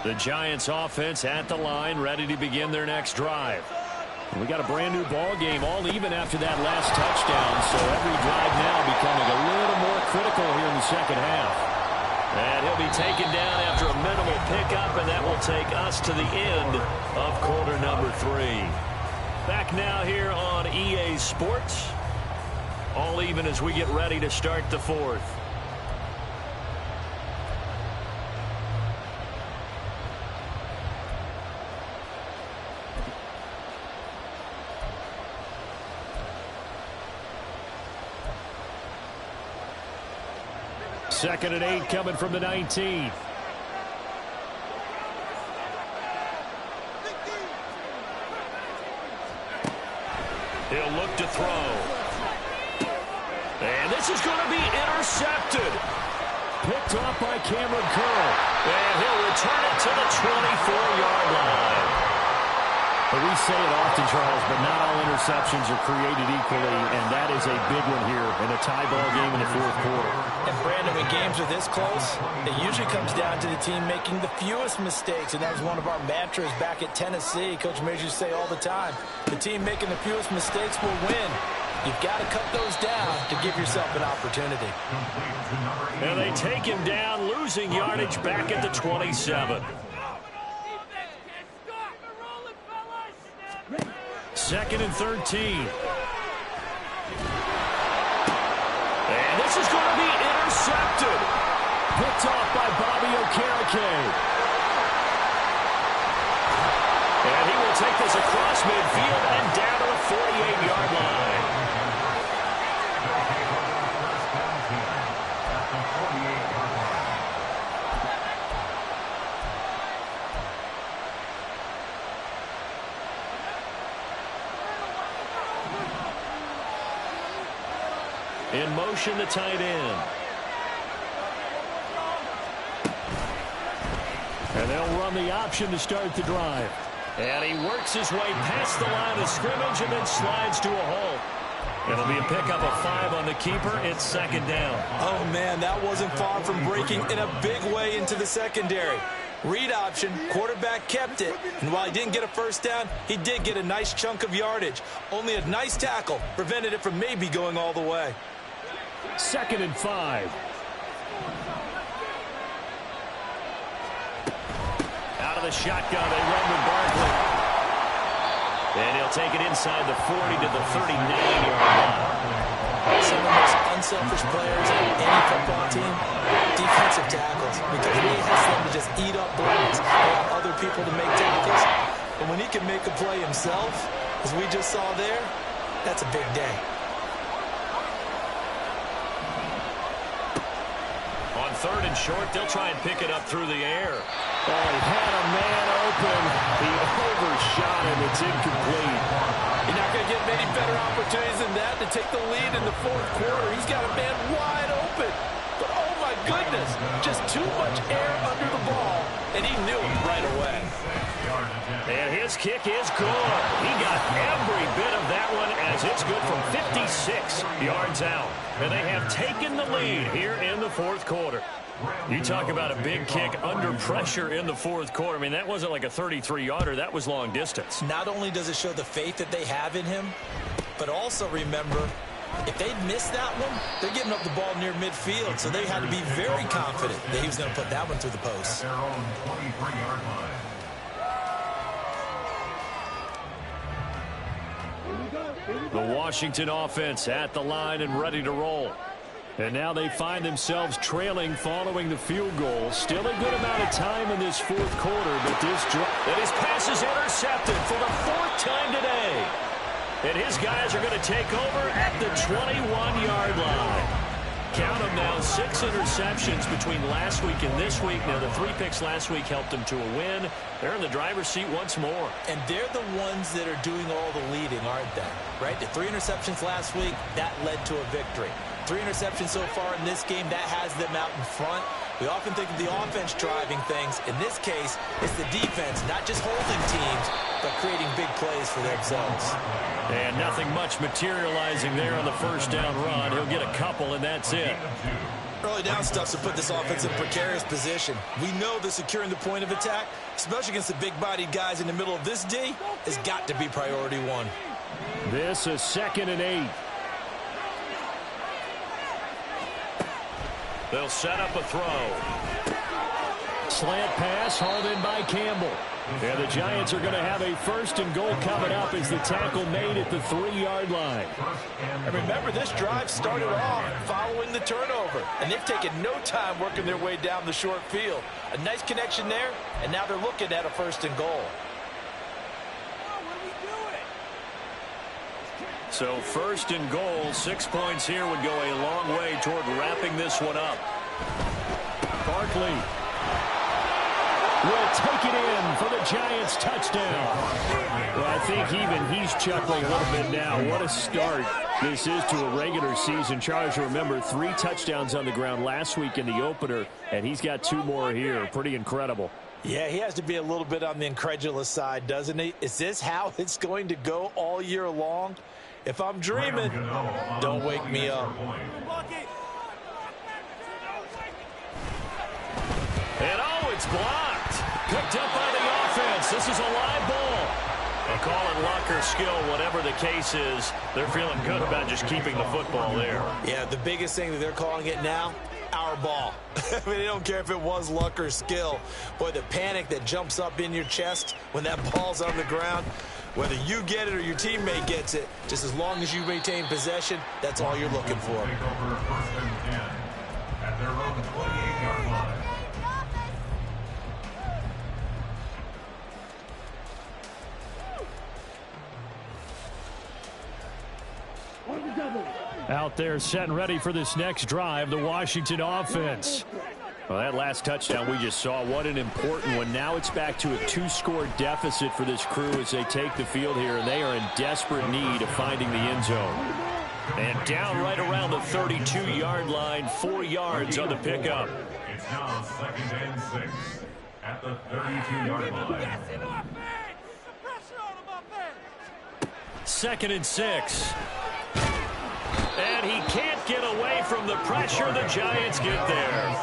The Giants offense at the line, ready to begin their next drive. We got a brand new ball game, all even after that last touchdown, so every drive now becoming a little more critical here in the second half. And he'll be taken down after a minimal pickup, and that will take us to the end of quarter number 3. Back now here on EA Sports. All even as we get ready to start the 4th. Second and 8 coming from the 19. He'll look to throw. And this is going to be intercepted. Picked off by Cameron Curl. And he'll return it to the 24-yard line. But we say it often, Charles, but not all interceptions are created equally, and that is a big one here in a tie ball game in the 4th quarter. And, Brandon, when games are this close, it usually comes down to the team making the fewest mistakes, and that was one of our mantras back at Tennessee. Coach Majors used to say all the time, the team making the fewest mistakes will win. You've got to cut those down to give yourself an opportunity. And they take him down, losing yardage back at the 27. Second and 13. And this is going to be intercepted. Picked off by Bobby Okereke. And he will take this across midfield and down to the 48-yard line. In motion, the tight end. And they'll run the option to start the drive. And he works his way past the line of scrimmage and then slides to a halt. It'll be a pickup of 5 on the keeper. It's second down. Oh, man, that wasn't far from breaking in a big way into the secondary. Read option, quarterback kept it, and while he didn't get a first down, he did get a nice chunk of yardage. Only a nice tackle prevented it from maybe going all the way. Second and 5. Out of the shotgun, they run with Barkley. And he'll take it inside the 40 to the 39-yard line. Some of the most unselfish players on any football team, defensive tackles, because he has them to just eat up blocks, allow other people to make tackles. And when he can make a play himself, as we just saw there, that's a big day. On third and short, they'll try and pick it up through the air. Oh, he had a man open. He overshot him. It's incomplete. You're not going to get many better opportunities than that to take the lead in the 4th quarter. He's got a man wide open. But, oh, my goodness, just too much air under the ball, and he knew it right away. And his kick is good. He got every bit of that one as it's good from 56 yards out. And they have taken the lead here in the 4th quarter. You talk about a big kick under pressure in the 4th quarter. I mean, that wasn't like a 33-yarder. That was long distance. Not only does it show the faith that they have in him, but also remember, if they'd missed that one, they're giving up the ball near midfield. So they had to be very confident that he was going to put that one through the post. Their own 23-yard line. The Washington offense at the line and ready to roll. And now they find themselves trailing following the field goal. Still a good amount of time in this 4th quarter, but his pass is intercepted for the 4th time today. And his guys are going to take over at the 21-yard line. Count them now, 6 interceptions between last week and this week. Now, the 3 picks last week helped them to a win. They're in the driver's seat once more. And they're the ones that are doing all the leading, aren't they? Right? The 3 interceptions last week, that led to a victory. 3 interceptions so far in this game, that has them out in front. We often think of the offense driving things. In this case, it's the defense, not just holding teams, but creating big plays for themselves. And nothing much materializing there on the first down run. He'll get a couple, and that's it. Early down stuff to put this offense in a precarious position. We know that securing the point of attack, especially against the big-bodied guys in the middle of this D, has got to be priority 1. This is second and 8. They'll set up a throw. Slant pass hauled in by Campbell. And the Giants are going to have a 1st and goal coming up as the tackle made at the 3-yard line. And remember, this drive started off following the turnover, and they've taken no time working their way down the short field. A nice connection there, and now they're looking at a 1st and goal. So 1st and goal, 6 points here would go a long way toward wrapping this one up. Barkley will take it in for the Giants touchdown. Well, I think even he's chuckling a little bit now. What a start this is to a regular season. Charles, remember, 3 touchdowns on the ground last week in the opener, and he's got 2 more here. Pretty incredible. Yeah, he has to be a little bit on the incredulous side, doesn't he? Is this how it's going to go all year long? If I'm dreaming, don't wake me up. And oh, it's blocked. Picked up by the offense. This is a live ball. They call it luck or skill, whatever the case is. They're feeling good about just keeping the football there. Yeah, the biggest thing that they're calling it now, our ball. I mean, they don't care if it was luck or skill. Boy, the panic that jumps up in your chest when that ball's on the ground, whether you get it or your teammate gets it, just as long as you maintain possession, that's all you're looking for. Take over 1st and 10 at their own 28-yard line. Out there set and ready for this next drive, the Washington offense. Well, that last touchdown we just saw, what an important one. Now it's back to a 2-score deficit for this crew as they take the field here, and they are in desperate need of finding the end zone. And down right around the 32-yard line, 4 yards on the pickup. It's now 2nd and 6 at the 32-yard line. 2nd and 6. And he can't get away from the pressure. The Giants get there.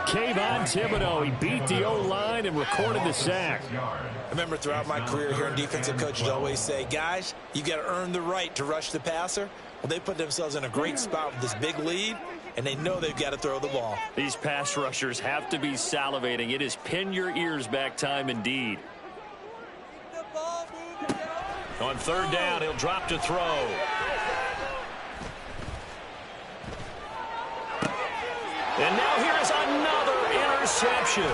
Kayvon Thibodeau, he beat the O-line and recorded the sack. I remember throughout my career here in defensive coaches always say, guys, you got to earn the right to rush the passer. Well, they put themselves in a great spot with this big lead, and they know they've got to throw the ball. These pass rushers have to be salivating. It is pin your ears back time indeed. On 3rd down, he'll drop to throw. And now here's another interception.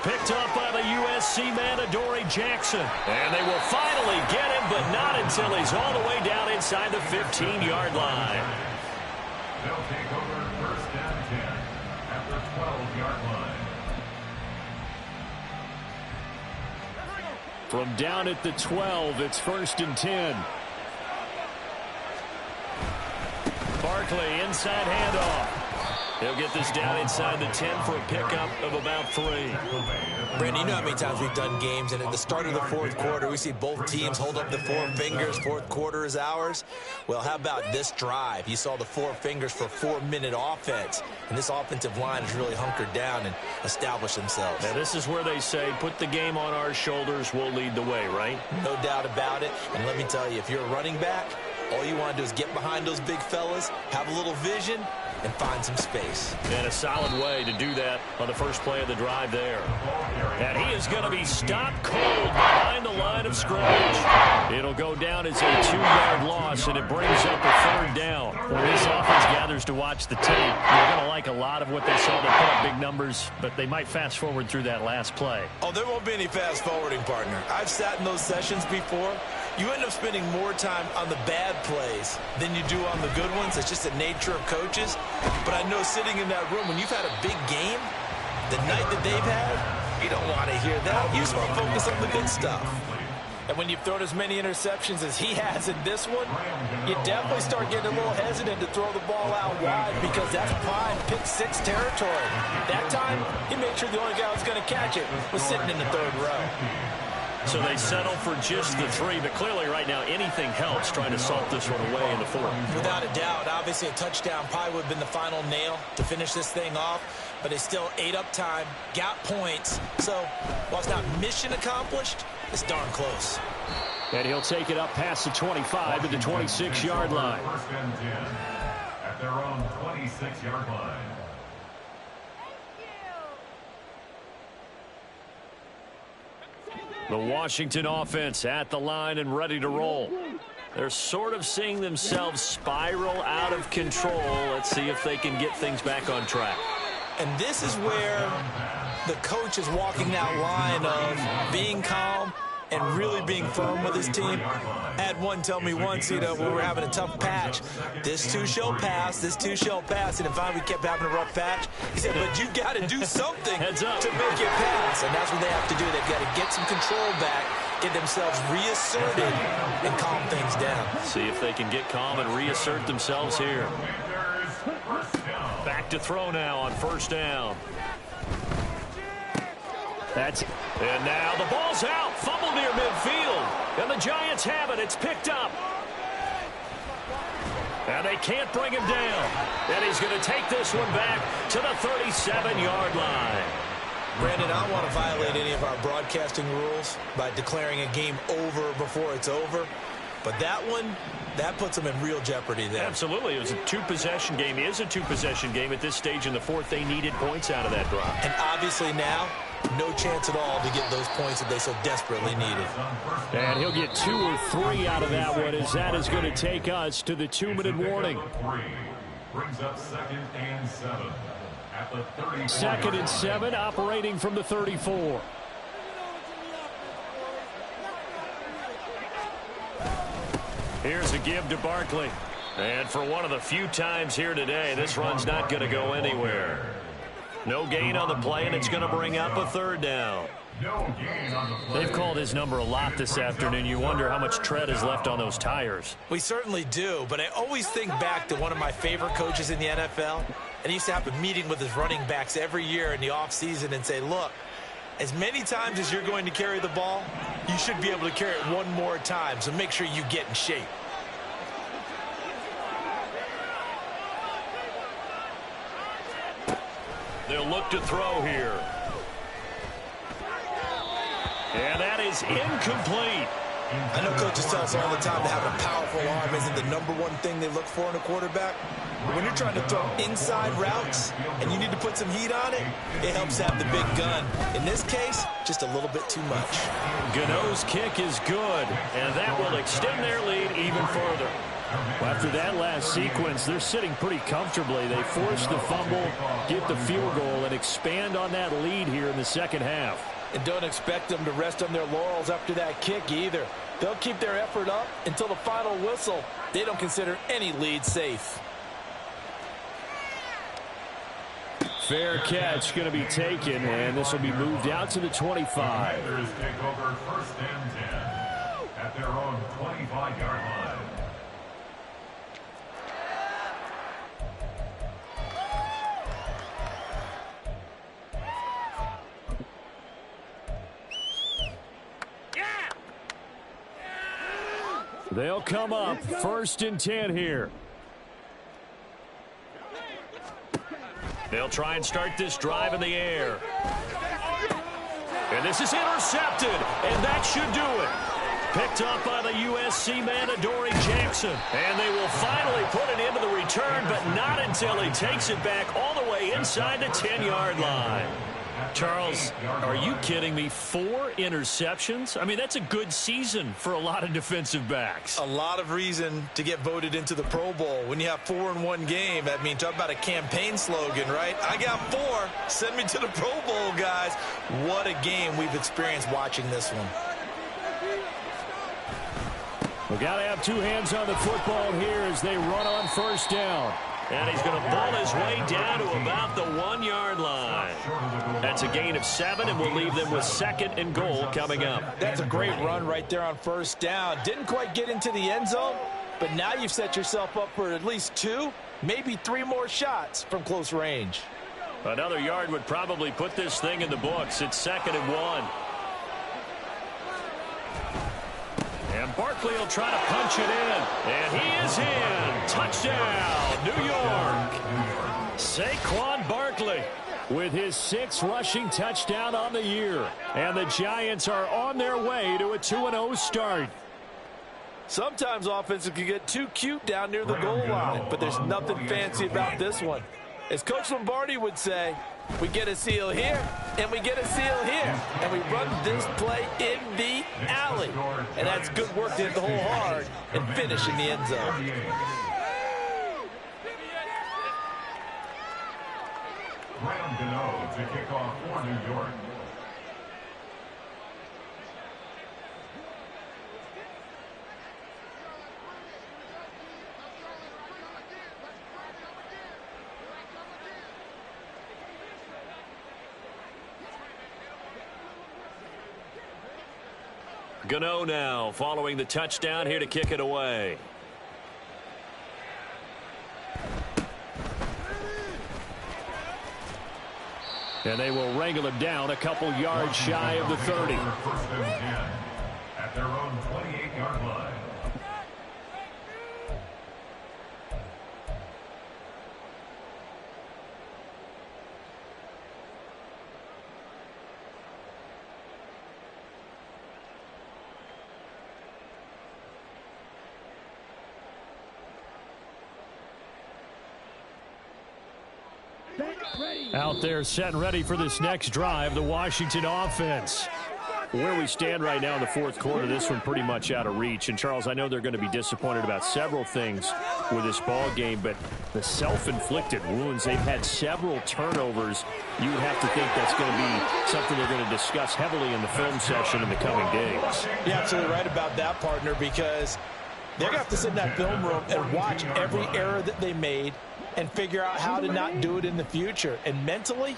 Picked up by the USC man, Adoree Jackson. And they will finally get him, but not until he's all the way down inside the 15-yard line. They'll take over 1st and 10 at the 12-yard line. From down at the 12, it's 1st and 10. Barkley, inside handoff. He'll get this down inside the 10 for a pickup of about 3. Brandon, you know how many times we've done games, and at the start of the 4th quarter, we see both teams hold up the 4 fingers. 4th quarter is ours. Well, how about this drive? You saw the 4 fingers for 4-minute offense, and this offensive line has really hunkered down and established themselves. Now, this is where they say, put the game on our shoulders, we'll lead the way, right? No doubt about it. And let me tell you, if you're a running back, all you want to do is get behind those big fellas, have a little vision, and find some space. And a solid way to do that on the first play of the drive there. And he is going to be stopped cold behind the line of scrimmage. It'll go down as a 2-yard loss, and it brings up a 3rd down. When this offense gathers to watch the tape, they're going to like a lot of what they saw. They put up big numbers, but they might fast forward through that last play. Oh, there won't be any fast forwarding, partner. I've sat in those sessions before. You end up spending more time on the bad plays than you do on the good ones. It's just the nature of coaches. But I know sitting in that room, when you've had a big game, the night that they've had, you don't want to hear that. You just want to focus on the good stuff. And when you've thrown as many interceptions as he has in this one, you definitely start getting a little hesitant to throw the ball out wide because that's prime pick 6 territory. That time, he made sure the only guy who was going to catch it was sitting in the 3rd row. So they settle for just the 3, but clearly right now anything helps trying to salt this one away in the 4th. Without a doubt, obviously a touchdown probably would have been the final nail to finish this thing off, but it's still ate up time, got points. So while it's not mission accomplished, it's darn close. And he'll take it up past the 25 to the 26-yard line. 1st and 10 at their own 26-yard line. The Washington offense at the line and ready to roll. They're sort of seeing themselves spiral out of control. Let's see if they can get things back on track. And this is where the coach is walking that line of being calm and really being firm with his team. I had one tell me once, when we were having a tough patch, this too shall pass, this too shall pass. And if finally we kept having a rough patch, he said, but you got to do something to make it pass. And that's what they have to do. They've got to get some control back, get themselves reasserted, and calm things down. See if they can get calm and reassert themselves here. Back to throw now on first down. And now the ball's out. Fumble near midfield. And the Giants have it. It's picked up. And they can't bring him down. And he's going to take this one back to the 37-yard line. Brandon, I don't want to violate any of our broadcasting rules by declaring a game over before it's over. But that one, that puts them in real jeopardy there. Absolutely. It was a two-possession game. It is a two-possession game at this stage in the fourth. They needed points out of that drive. And obviously now, no chance at all to get those points that they so desperately needed. And he'll get 2 or 3 out of that one, as that is going to take us to the 2-minute warning. Brings up 2nd and 7 at the 34. 2nd and 7, operating from the 34. Here's a give to Barkley. And for one of the few times here today, this run's not going to go anywhere. No gain on the play, and it's going to bring up a third down. They've called his number a lot this afternoon. You wonder how much tread is left on those tires. We certainly do, but I always think back to one of my favorite coaches in the NFL. And he used to have a meeting with his running backs every year in the offseason and say, look, as many times as you're going to carry the ball, you should be able to carry it one more time, so make sure you get in shape. They'll look to throw here. And that is incomplete. I know coaches tell us all the time that having a powerful arm isn't the #1 thing they look for in a quarterback. But when you're trying to throw inside routes and you need to put some heat on it, it helps have the big gun. In this case, just a little bit too much. Gano's kick is good, and that will extend their lead even further. Well, after that last sequence, they're sitting pretty comfortably. They force the fumble, get the field goal, and expand on that lead here in the second half. And don't expect them to rest on their laurels after that kick either. They'll keep their effort up until the final whistle. They don't consider any lead safe. Fair catch going to be taken, and this will be moved out to the 25. Commanders take over 1st and 10 at their own 25-yard line. They'll come up 1st and 10 here. They'll try and start this drive in the air. And this is intercepted, and that should do it. Picked up by the USC man, Adoree Jackson. And they will finally put it into the return, but not until he takes it back all the way inside the 10-yard line. Charles, are you kidding me? 4 interceptions? I mean, that's a good season for a lot of defensive backs. A lot of reason to get voted into the Pro Bowl. When you have 4 in one game, I mean, talk about a campaign slogan, right? I got 4. Send me to the Pro Bowl, guys. What a game we've experienced watching this one. We've got to have 2 hands on the football here as they run on 1st down. And he's going to ball his way down to about the 1-yard line. That's a gain of 7, and we'll leave them with 2nd and goal coming up. That's a great run right there on 1st down. Didn't quite get into the end zone, but now you've set yourself up for at least 2, maybe 3 more shots from close range. Another yard would probably put this thing in the books. It's 2nd and 1. And Barkley will try to punch it in. And he is in. Touchdown, New York. Saquon Barkley with his 6th rushing touchdown on the year. And the Giants are on their way to a 2-0 start. Sometimes offenses can get too cute down near the goal line, but there's nothing fancy about this one. As Coach Lombardi would say, We get a seal here, and we get a seal here. And we run this play in the alley. And that's good work to hit the hole hard and finish in the end zone. Graham Gano to kick off for New York. Gano now following the touchdown here to kick it away. And they will wrangle him down a couple yards shy of the 30. First and 10 at their own 28-yard line. Out there set and ready for this next drive, the Washington offense. Where we stand right now in the fourth quarter, this one pretty much out of reach. And, Charles, I know they're going to be disappointed about several things with this ball game, but the self-inflicted wounds, they've had several turnovers. You would have to think that's going to be something they're going to discuss heavily in the film session in the coming days. You're absolutely right about that, partner, because they're going to have to sit in that film room and watch every error that they made and figure out how to not do it in the future. And mentally,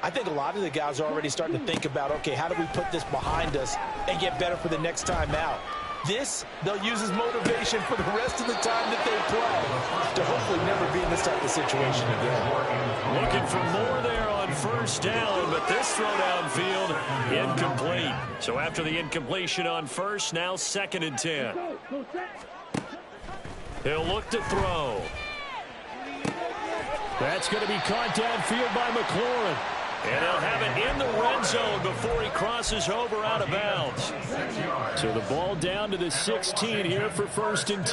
I think a lot of the guys are already starting to think about, okay, how do we put this behind us and get better for the next time out? This, they'll use as motivation for the rest of the time that they play to hopefully never be in this type of situation again. Looking for more there on first down, but this throw downfield incomplete. So after the incompletion on first, now 2nd and 10. He'll look to throw. That's going to be caught downfield by McLaurin. And he'll have it in the red zone before he crosses over out of bounds. So the ball down to the 16 here for 1st and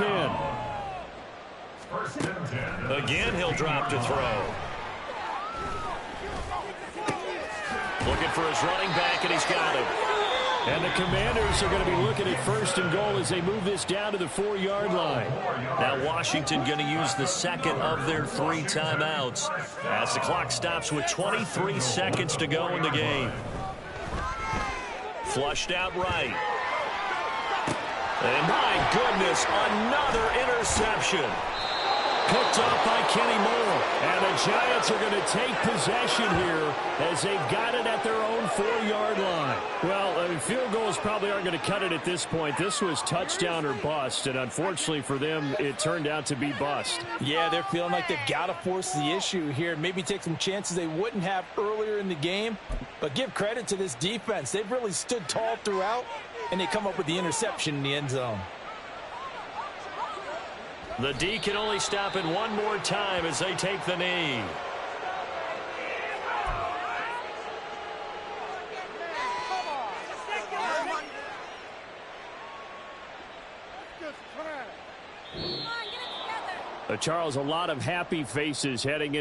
10. Again, he'll drop to throw. Looking for his running back, and he's got him. And the Commanders are going to be looking at 1st and goal as they move this down to the 4-yard line. Now Washington going to use the second of their 3 timeouts as the clock stops with 23 seconds to go in the game. Flushed out right. And my goodness, another interception. Picked off by Kenny Moore. And the Giants are going to take possession here as they've got it at their own 4-yard line. Well, field goals probably aren't going to cut it at this point. This was touchdown or bust, and unfortunately for them, it turned out to be bust. Yeah, they're feeling like they've got to force the issue here, maybe take some chances they wouldn't have earlier in the game. But give credit to this defense. They've really stood tall throughout, and they come up with the interception in the end zone. The D can only stop it one more time as they take the knee. Charles, a lot of happy faces heading in.